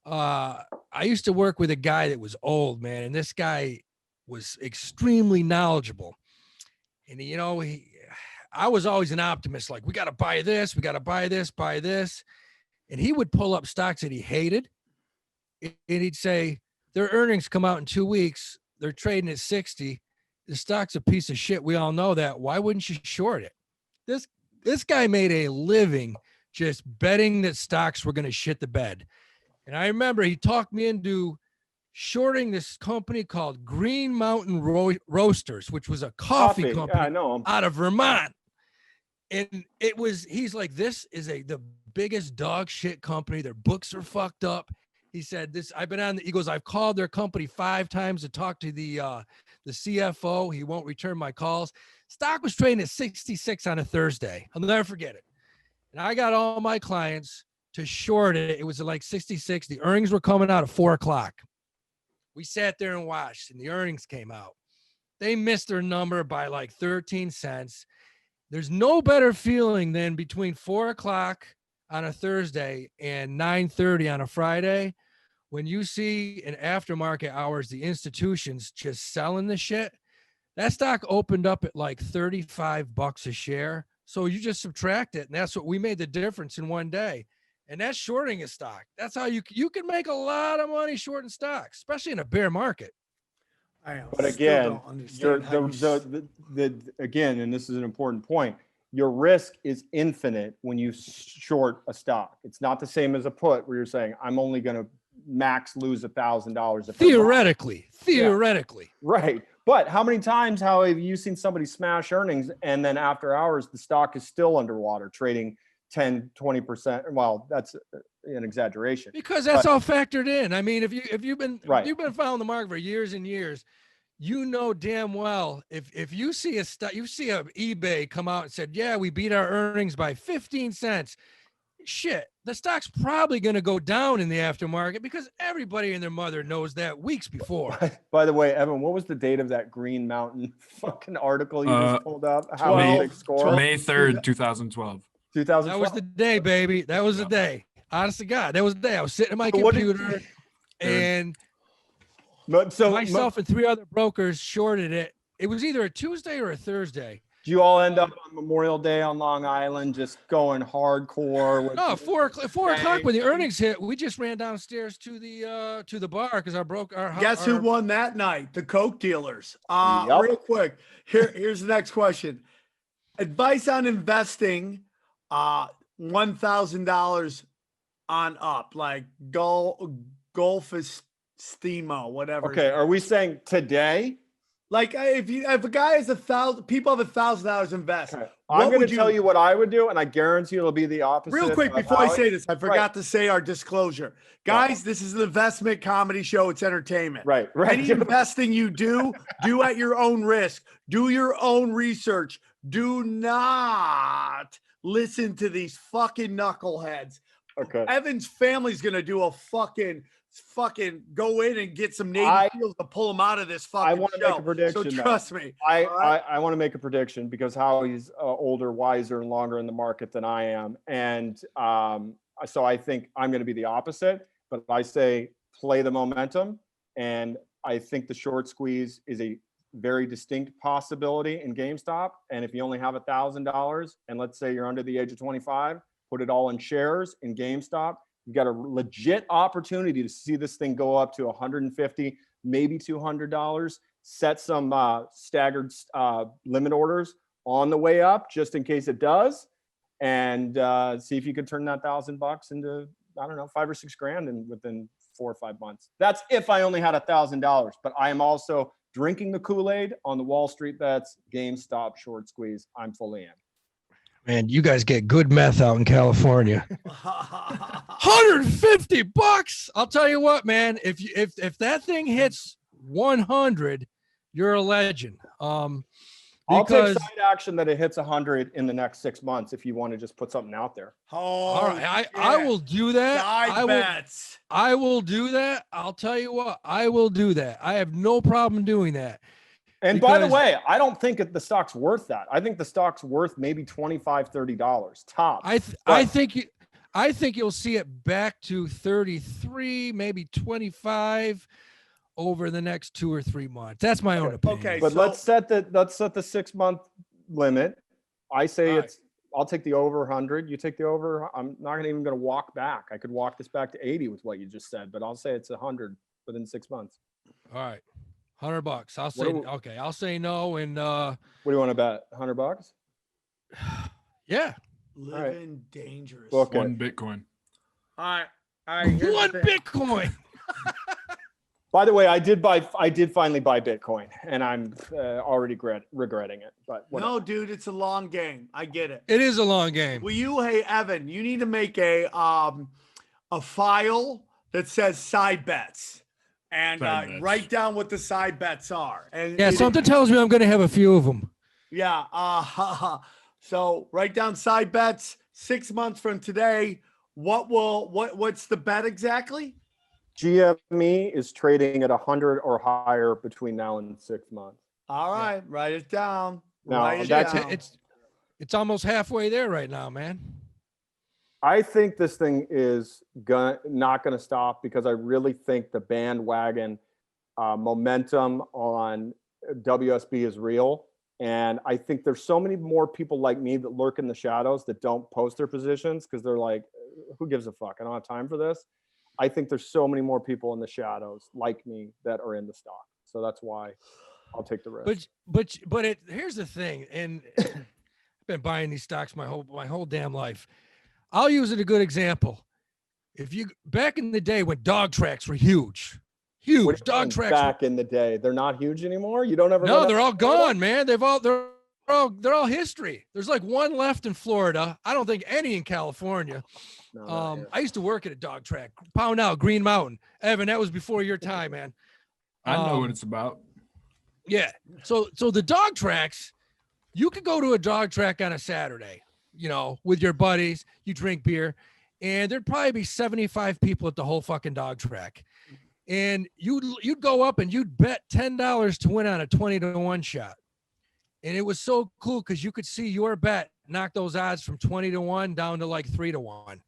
I used to work with a guy that was old, man, and this guy was extremely knowledgeable. And I was always an optimist, like, we got to buy this, we got to buy this. And he would pull up stocks that he hated, and he'd say, their earnings come out in 2 weeks, they're trading at 60. The stock's a piece of shit. We all know that. Why wouldn't you short it? This guy made a living just betting that stocks were going to shit the bed. And I remember he talked me into shorting this company called Green Mountain Roasters, which was a coffee company I know 'em. out of Vermont. And he's like, this is the biggest dog shit company. Their books are fucked up. He said he goes, I've called their company 5 times to talk to the CFO. He won't return my calls. Stock was trading at 66 on a Thursday. I'll never forget it. And I got all my clients to short it. It was like 66. The earnings were coming out at 4:00. We sat there and watched, and the earnings came out. They missed their number by like 13 cents. There's no better feeling than between 4:00 on a Thursday and 9:30 on a Friday, when you see in aftermarket hours, the institutions just selling the shit. That stock opened up at like $35 a share. So you just subtract it. And that's what we made the difference in one day. And that's shorting a stock. That's how you can make a lot of money shorting stocks, especially in a bear market. But again, again, and this is an important point, your risk is infinite when you short a stock. It's not the same as a put where you're saying, I'm only going to max lose $1,000. Theoretically. Yeah. Right. But how many times have you seen somebody smash earnings and then after hours, the stock is still underwater trading 10, 20%. Well, that's an exaggeration. Because that's all factored in. I mean, if you've been following the market for years and years, you know damn well if you see a eBay come out and said, yeah, we beat our earnings by 15 cents. Shit, the stock's probably going to go down in the aftermarket because everybody and their mother knows that weeks before. By the way, Evan, what was the date of that Green Mountain fucking article you just pulled up? How big score? May 3rd, 2012. 2012. That was the day, baby. That was the day. Honest to God, that was the day. I was sitting at my computer and myself and 3 other brokers shorted it. It was either a Tuesday or a Thursday. Do you all end up on Memorial Day on Long Island just going hardcore? No, 4 o'clock when the earnings hit, we just ran downstairs to the bar because Guess who won that night? The Coke dealers. Real quick, here's the next question. Advice on investing $1,000 on up, like Golf is Steamo, whatever. Okay, are we saying today? Like if a guy has people have $1,000 invest. Okay. I'm going to tell you what I would do, and I guarantee it'll be the opposite. Real quick before I say this, I forgot to say our disclosure, guys. This is an investment comedy show. It's entertainment. Right. Any investing you do at your own risk. Do your own research. Do not listen to these fucking knuckleheads. Okay. Evan's family's gonna do a fucking go in and get some Navy SEALs to pull him out of this fucking I want to make a prediction. So though. trust me. I want to make a prediction because Howie's older, wiser, and longer in the market than I am, and so I think I'm going to be the opposite. But I say play the momentum, and I think the short squeeze is a very distinct possibility in GameStop. And if you only have $1,000, and let's say you're under the age of 25, put it all in shares in GameStop. You've got a legit opportunity to see this thing go up to $150, maybe $200. Set some staggered limit orders on the way up, just in case it does, and see if you could turn that $1,000 into, I don't know, 5 or 6 grand within 4 or 5 months. That's if I only had $1,000. But I am also drinking the Kool-Aid on the Wallstreetbets GameStop short squeeze. I'm fully in. Man, you guys get good meth out in California. $150. I'll tell you what, man. If that thing hits 100, you're a legend. I'll take side action that it hits 100 in the next 6 months if you want to just put something out there. All right, I will do that. I will do that. I'll tell you what, I will do that. I have no problem doing that. And by the way, I don't think the stock's worth that. I think the stock's worth maybe $25, $30 top. I think you'll see it back to 33, maybe 25 over the next 2 or 3 months. That's my own opinion. Okay, but let's set the 6 month limit. I say I'll take the over 100. You take the over. I'm not even going to walk back. I could walk this back to 80 with what you just said, but I'll say it's 100 within 6 months. All right. $100. I'll say okay. I'll say no. And what do you want to bet? $100? Yeah. Living dangerous. Okay. 1 Bitcoin. All right. 1 Bitcoin. By the way, I did finally buy Bitcoin, and I'm already regretting it. But whatever. No, dude, it's a long game. I get it. It is a long game. Hey, Evan, you need to make a file that says side bets. And write down what the side bets are. And yeah, something tells me I'm going to have a few of them. Yeah. So write down side bets 6 months from today. What's the bet exactly? GME is trading at 100 or higher between now and 6 months. All right, write it down. It's almost halfway there right now, man. I think this thing is not going to stop because I really think the bandwagon momentum on WSB is real. And I think there's so many more people like me that lurk in the shadows that don't post their positions because they're like, who gives a fuck? I don't have time for this. I think there's so many more people in the shadows like me that are in the stock. So that's why I'll take the risk. But here's the thing. And I've been buying these stocks my whole damn life. I'll use it a good example. Back in the day when dog tracks were huge dog tracks back in the day, they're not huge anymore. You don't ever. No, they're all gone, man. They're all history. There's like one left in Florida. I don't think any in California. No, I used to work at a dog track, Pound Out, Green Mountain. Evan, that was before your time, man. I know what it's about. Yeah. So the dog tracks, you could go to a dog track on a Saturday, with your buddies, you drink beer, and there'd probably be 75 people at the whole fucking dog track. And you'd go up and you'd bet $10 to win on a 20-1 shot. And it was so cool because you could see your bet knock those odds from 20-1 down to like 3-1.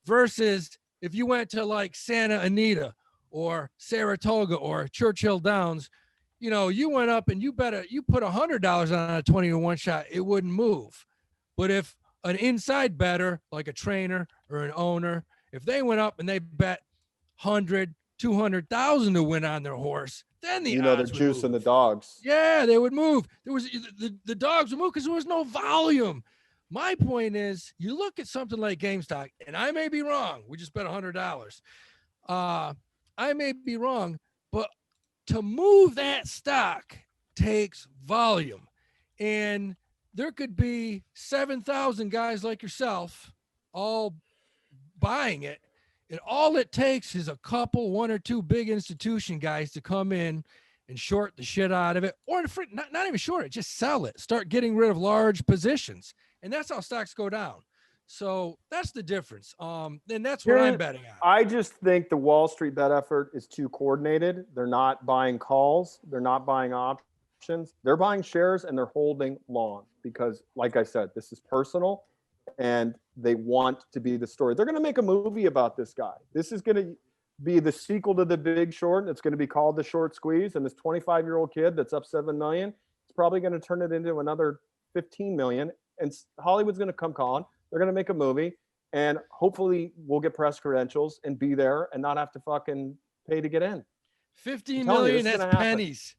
Versus if you went to like Santa Anita or Saratoga or Churchill Downs, you went up and you put $100 on a 20-1 shot, it wouldn't move. But if an inside bettor, like a trainer or an owner, if they went up and they bet 100, 200,000 to win on their horse, then the odds they're juicing the dogs. Yeah, they would move. There was the dogs would move because there was no volume. My point is, you look at something like GameStop, and I may be wrong. We just bet $100. I may be wrong, but to move that stock takes volume, and there could be 7,000 guys like yourself all buying it. And all it takes is a couple, 1 or 2 big institution guys to come in and short the shit out of it, or not even short it, just sell it. Start getting rid of large positions. And that's how stocks go down. So that's the difference. And that's what I'm betting on. I just think the Wall Street bet effort is too coordinated. They're not buying calls. They're not buying options. They're buying shares and they're holding long because, like I said, this is personal and they want to be the story. They're going to make a movie about this guy. This is going to be the sequel to The Big Short. It's going to be called The Short Squeeze. And this 25-year-old kid that's up $7 million, it's probably going to turn it into another 15 million. And Hollywood's going to come calling. They're going to make a movie. And hopefully we'll get press credentials and be there and not have to fucking pay to get in. 15 million, that's pennies.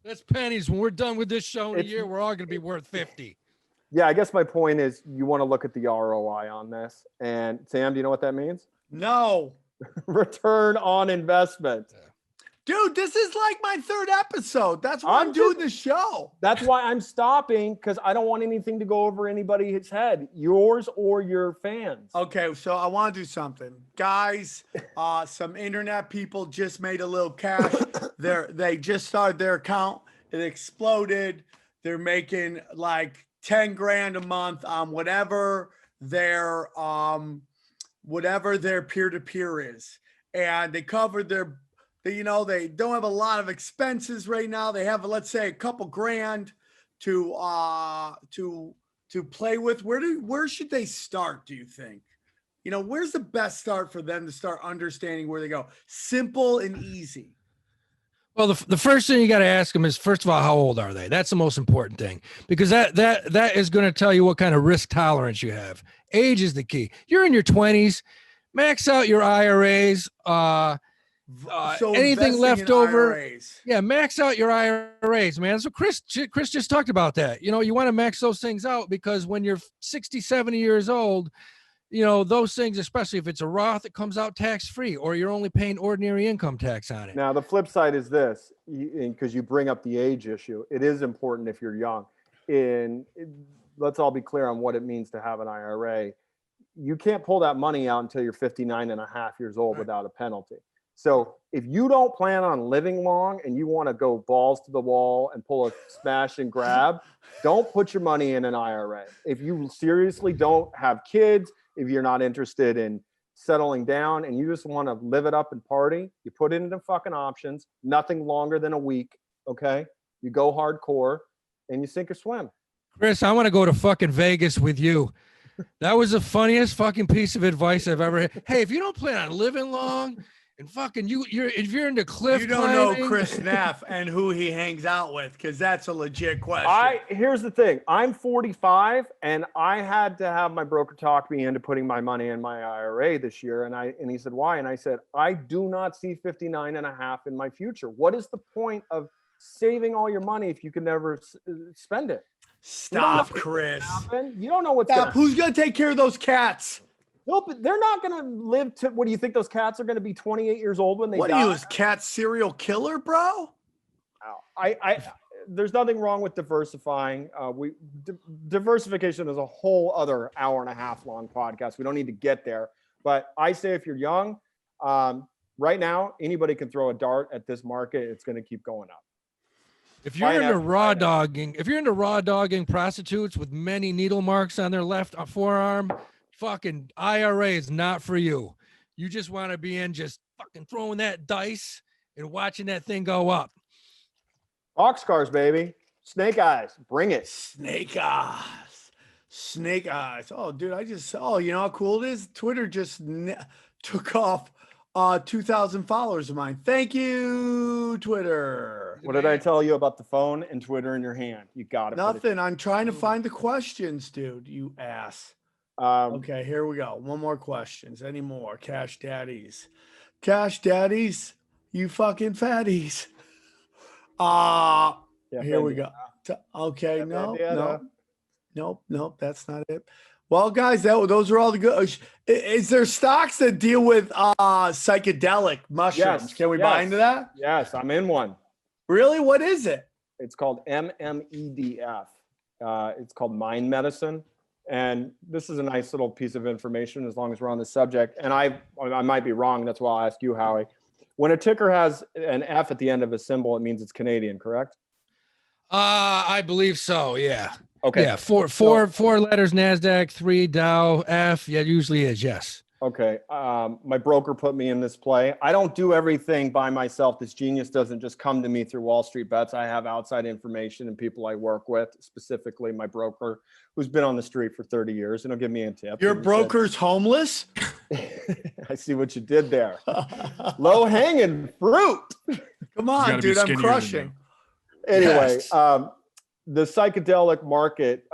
That's pennies. When we're done with this show in a year, we're all going to be worth 50. Yeah, I guess my point is you want to look at the ROI on this. And Sam, do you know what that means? No. Return on investment. Dude, this is like my third episode. That's why I'm doing the show. That's why I'm stopping, because I don't want anything to go over anybody's head, yours or your fans. Okay, so I want to do something. Guys, some internet people just made a little cash. They just started their account. It exploded. They're making like 10 grand a month on whatever their peer-to-peer is. And they covered their, you know, they don't have a lot of expenses right now. They have, let's say, a couple grand to play with. Where should they start, do you think? You know, where's the best start for them to start understanding where they go? Simple and easy. Well, the first thing you got to ask them is, first of all, how old are they? That's the most important thing, because that is going to tell you what kind of risk tolerance you have. Age is the key. You're in your 20s, max out your IRAs. So anything left over, IRAs. Yeah, max out your IRAs, man. So Chris just talked about that. You know, you want to max those things out because when you're 60, 70 years old, you know, those things, especially if it's a Roth, it comes out tax-free, or you're only paying ordinary income tax on it. Now, the flip side is this, because you bring up the age issue. It is important if you're young. Let's all be clear on what it means to have an IRA. You can't pull that money out until you're 59 and a half years old without a penalty. So if you don't plan on living long and you want to go balls to the wall and pull a smash and grab, don't put your money in an IRA. If you seriously don't have kids, if you're not interested in settling down and you just want to live it up and party, you put it into fucking options, nothing longer than a week, okay? You go hardcore and you sink or swim. Chris, I want to go to fucking Vegas with you. That was the funniest fucking piece of advice I've ever had. Hey, if you don't plan on living long and fucking if you're into cliff you don't climbing, know Chris Neff and who he hangs out with, because that's a legit question. Here's the thing. I'm 45 and I had to have my broker talk me into putting my money in my IRA this year. And he said, why? And I said, I do not see 59 and a half in my future. What is the point of saving all your money if you can never spend it? Stop, Chris. You don't know what's going to happen. Who's going to take care of those cats? No, but they're not going to live to. What do you think? Those cats are going to be 28 years old when they die? What are you, a cat serial killer, bro? There's nothing wrong with diversifying. Diversification is a whole other hour and a half long podcast. We don't need to get there. But I say if you're young, right now, anybody can throw a dart at this market. It's going to keep going up. If you're into raw dogging prostitutes with many needle marks on their left forearm, fucking IRA is not for you. You just want to be in just fucking throwing that dice and watching that thing go up. Boxcars, baby. Snake eyes. Bring it. Snake eyes. Oh, dude, you know how cool it is? Twitter just took off 2,000 followers of mine. Thank you, Twitter. What did I tell you about the phone and Twitter in your hand? You got it. Nothing. I'm trying to find the questions, dude. You ass. Okay, here we go. One more questions. Any more? Cash Daddies. Cash Daddies, you fucking fatties. Here we go. Okay, nope, that's not it. Well, guys, those are all the good. Is there stocks that deal with psychedelic mushrooms? Yes, Can we buy into that? Yes, I'm in one. Really? What is it? It's called MMEDF. It's called Mind Medicine. And this is a nice little piece of information as long as we're on the subject. And I might be wrong. That's why I'll ask you, Howie. When a ticker has an F at the end of a symbol, it means it's Canadian, correct? I believe so, yeah. Okay. Yeah, four letters, NASDAQ, 3 Dow, F. Yeah, it usually is. Yes. Okay. My broker put me in this play. I don't do everything by myself. This genius doesn't just come to me through Wallstreetbets. I have outside information and people I work with, specifically my broker, who's been on the street for 30 years, and he'll give me a tip. Your broker's homeless? I see what you did there. Low hanging fruit. Come on, dude. I'm crushing. Anyway, Yes. the psychedelic market,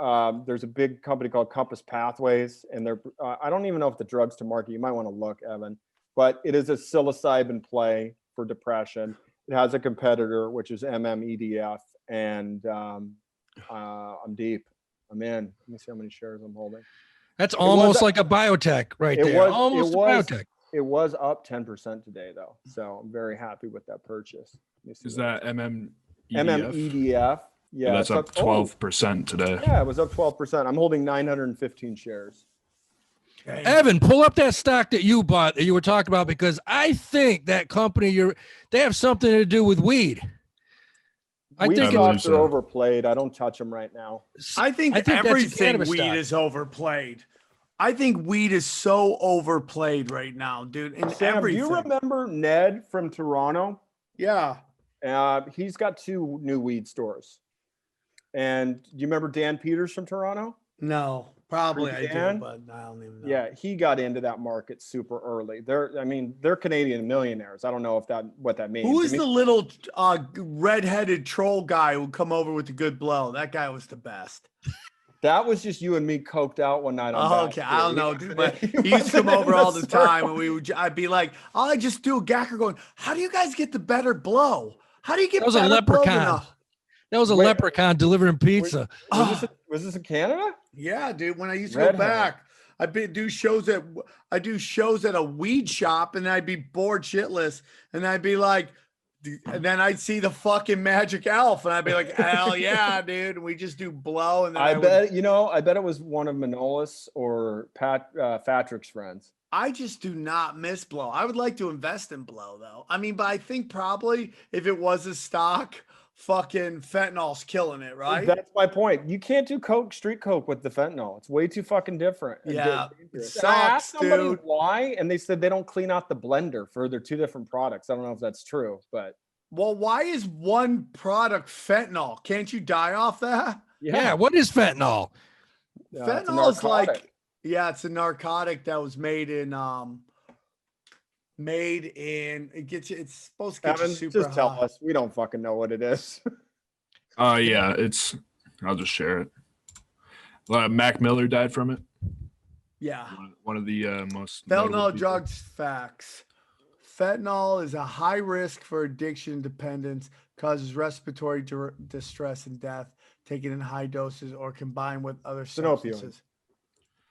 there's a big company called Compass Pathways, and they're I don't even know if the drug's to market. You might want to look, Evan, but it is a psilocybin play for depression. It has a competitor, which is MMEDF, and I'm deep. I'm in. Let me see how many shares I'm holding. That's almost like a biotech right there. Almost a biotech. It was up 10% today, though, so I'm very happy with that purchase. Is that MMEDF? MMEDF. Yeah, that's up 12% today. Yeah, it was up 12%. I'm holding 915 shares. Okay. Evan, pull up that stock that you bought that you were talking about, because I think that company they have something to do with weed. Weed stocks are overplayed. I don't touch them right now. I think everything weed is overplayed. I think weed is so overplayed right now, dude. And Sam, do you remember Ned from Toronto? Yeah. He's got 2 new weed stores. And do you remember Dan Peters from Toronto? No, probably I do, but I don't even know. Yeah, he got into that market super early. They're Canadian millionaires. I don't know what that means. Who is the little red-headed troll guy who come over with the good blow? That guy was the best. That was just you and me coked out one night on okay, I don't know, dude. But he used to come over all the time, and I'd be like, I just do a gacker going, how do you guys get the better blow? How do you get that was a leprechaun? That was a leprechaun delivering pizza. Was this in Canada? Yeah, dude. When I used to go back, I do shows at a weed shop, and I'd be bored shitless, and I'd be like, and then I'd see the fucking magic elf, and I'd be like, hell yeah, dude. And we just do blow, and then I bet it was one of Manolis or Patrick's friends. I just do not miss blow. I would like to invest in blow, though. I mean, but I think probably if it was a stock, fucking fentanyl's killing it, right? That's my point. You can't do street coke with the fentanyl. It's way too fucking different. Yeah, it sucks, I asked somebody dude. why, and they said they don't clean out the blender for their 2 different products. I don't know if that's true, but well, why is one product fentanyl? Can't you die off that? Yeah. What is fentanyl? Fentanyl is like, it's a narcotic that was made in it's supposed to get you super just tell us. We don't fucking know what it is. Yeah, I'll just share it. Mac Miller died from it. Yeah. One of the most fentanyl drugs facts. Fentanyl is a high risk for addiction dependence, causes respiratory distress and death, taken in high doses or combined with other substances.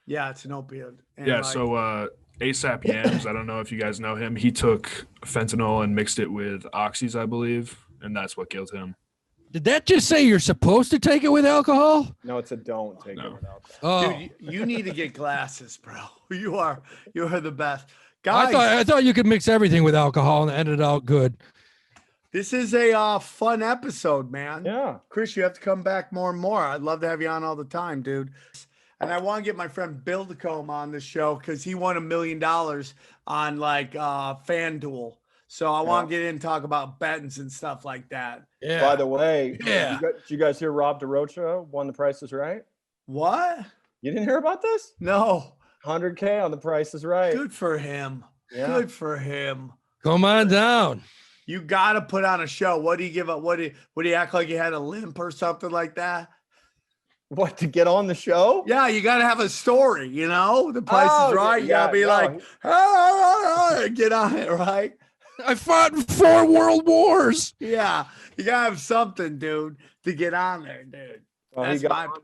Yeah, it's an opioid. And so ASAP Yams, I don't know if you guys know him. He took fentanyl and mixed it with oxys, I believe, and that's what killed him. Did that just say you're supposed to take it with alcohol? No, it's a don't take it with alcohol. Oh. Dude, you need to get glasses, bro. You are the best. Guys, I thought you could mix everything with alcohol and end it out good. This is a fun episode, man. Yeah. Chris, you have to come back more and more. I'd love to have you on all the time, dude. And I want to get my friend Bill DeCombe on this show because he won $1 million on FanDuel. So I want to get in and talk about bettings and stuff like that. Yeah. By the way, did you guys hear Rob DeRocha won The Price is Right? What? You didn't hear about this? No. 100K on The Price is Right. Good for him. Yeah. Good for him. Come on down. You got to put on a show. What do you give up? Would he act like he had a limp or something like that? What, to get on the show? Yeah, you got to have a story, The Price is Right. You got to be like, get on it, right? I fought in 4 world wars. Yeah, you got to have something, dude, to get on there, dude. Well, he got on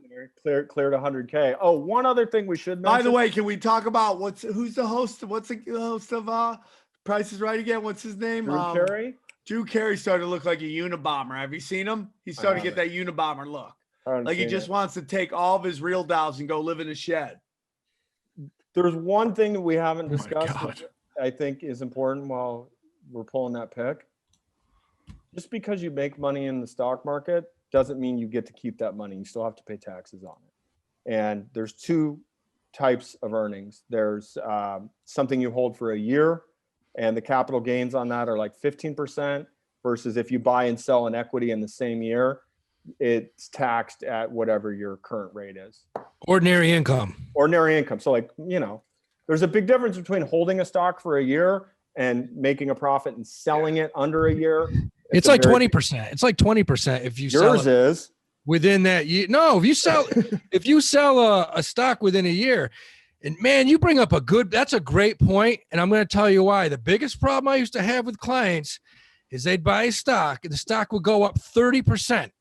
there, cleared 100K. Oh, one other thing we should mention. By the way, can we talk about who's the host? What's the host of Price is Right again? What's his name? Drew Carey? Drew Carey started to look like a Unabomber. Have you seen him? He started to get that Unabomber look. Like he just wants to take all of his real dolls and go live in a shed. There's one thing that we haven't discussed that I think is important while we're pulling that pick. Just because you make money in the stock market doesn't mean you get to keep that money. You still have to pay taxes on it. And there's two types of earnings. There's something you hold for a year, and the capital gains on that are like 15%, versus if you buy and sell an equity in the same year, it's taxed at whatever your current rate is. Ordinary income. Ordinary income. So like, there's a big difference between holding a stock for a year and making a profit and selling it under a year. It's like 20%. It's like 20% if you sell yours it is within that year. No, if you sell a stock within a year, and man, you bring up that's a great point. And I'm going to tell you why. The biggest problem I used to have with clients is they'd buy a stock and the stock would go up 30%.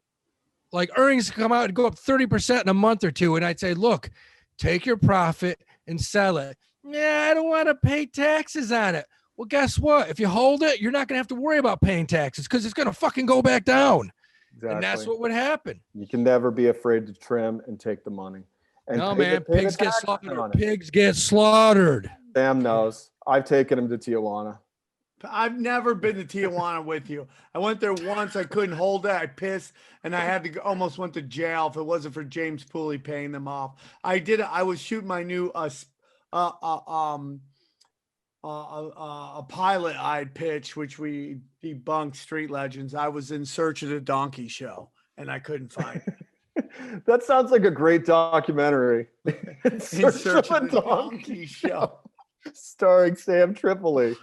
Like earnings come out and go up 30% in a month or two. And I'd say, look, take your profit and sell it. Yeah, I don't want to pay taxes on it. Well, guess what? If you hold it, you're not going to have to worry about paying taxes because it's going to fucking go back down. Exactly. And that's what would happen. You can never be afraid to trim and take the money. And no, man, pigs get slaughtered. Pigs get slaughtered. Sam knows. I've taken him to Tijuana. I've never been to Tijuana with you. I went there once. I couldn't hold it. I pissed, and I had to almost went to jail if it wasn't for James Pooley paying them off. I did. I was shooting my new a pilot I'd pitch, which we debunked Street Legends. I was in search of the donkey show, and I couldn't find it. That sounds like a great documentary. In search of the donkey show, starring Sam Tripoli.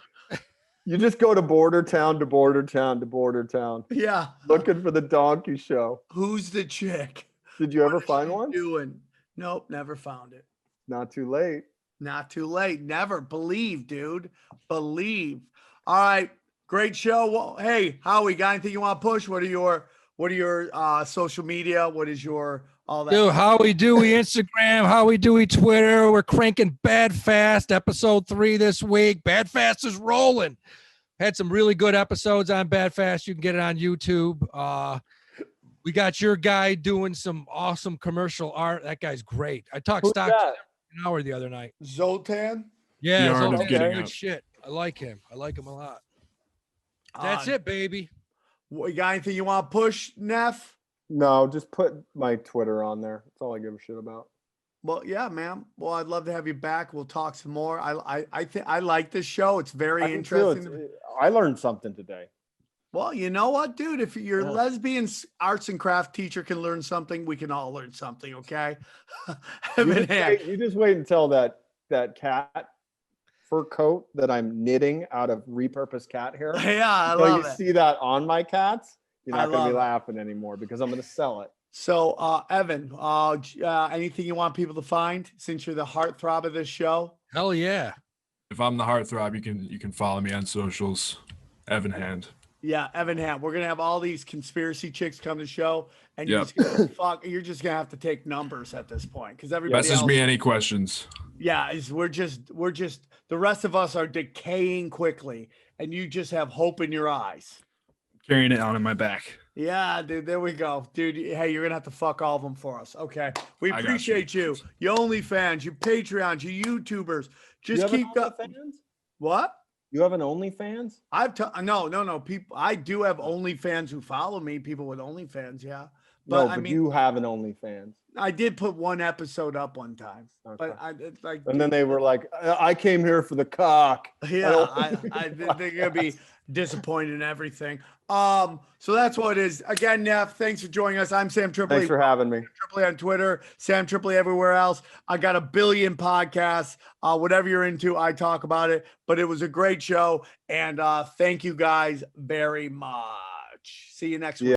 You just go to border town to border town to border town. Yeah. Looking for the donkey show. Who's the chick? Did you ever find one? Doing? Nope, never found it. Not too late. Not too late. Never. Believe, dude. Believe. All right. Great show. Well, hey, Howie, got anything you want to push? What are your social media? What is your all that? Dude, Howie Dewey Instagram, Howie Dewey Twitter. We're cranking Bad Fast episode 3 this week. Bad Fast is rolling. Had some really good episodes on Bad Fast. You can get it on YouTube. We got your guy doing some awesome commercial art. That guy's great. I talked stock an hour the other night. Zoltan? Yeah, Zoltan's good shit. I like him. I like him a lot. That's it, baby. You got anything you want to push, Neff? No, just put my Twitter on there. That's all I give a shit about. Well, yeah, man. Well, I'd love to have you back. We'll talk some more. I think I like this show. It's very interesting. I learned something today. Well, you know what, dude? If your lesbian arts and craft teacher can learn something, we can all learn something, okay? You just wait until that cat fur coat that I'm knitting out of repurposed cat hair. Yeah, I love it. You see that on my cats, you're not going to be laughing anymore because I'm going to sell it. So, Evan, anything you want people to find since you're the heartthrob of this show? Hell yeah. If I'm the heartthrob, you can follow me on socials. Evan Hand. Yeah, Evan Hand. We're gonna have all these conspiracy chicks come to the show, and you're just gonna have to take numbers at this point because everybody message me any questions. Yeah, we're just the rest of us are decaying quickly, and you just have hope in your eyes. Carrying it on in my back. Yeah, dude. There we go, dude. Hey, you're gonna have to fuck all of them for us. Okay, we appreciate you. Your OnlyFans, your Patreons, your YouTubers. Just keep up. What? You have an OnlyFans? No. People, I do have OnlyFans who follow me. People with OnlyFans, yeah. But I mean, you have an OnlyFans. I did put one episode up one time, okay. But and then they were like, "I came here for the cock." Yeah, they're gonna be disappointed in everything. So that's what it is. Again, Neff, thanks for joining us. I'm Sam Tripoli. Thanks for having me. Tripoli on Twitter, Sam Tripoli everywhere else. I got a billion podcasts. Whatever you're into, I talk about it. But it was a great show, and thank you guys very much. See you next week.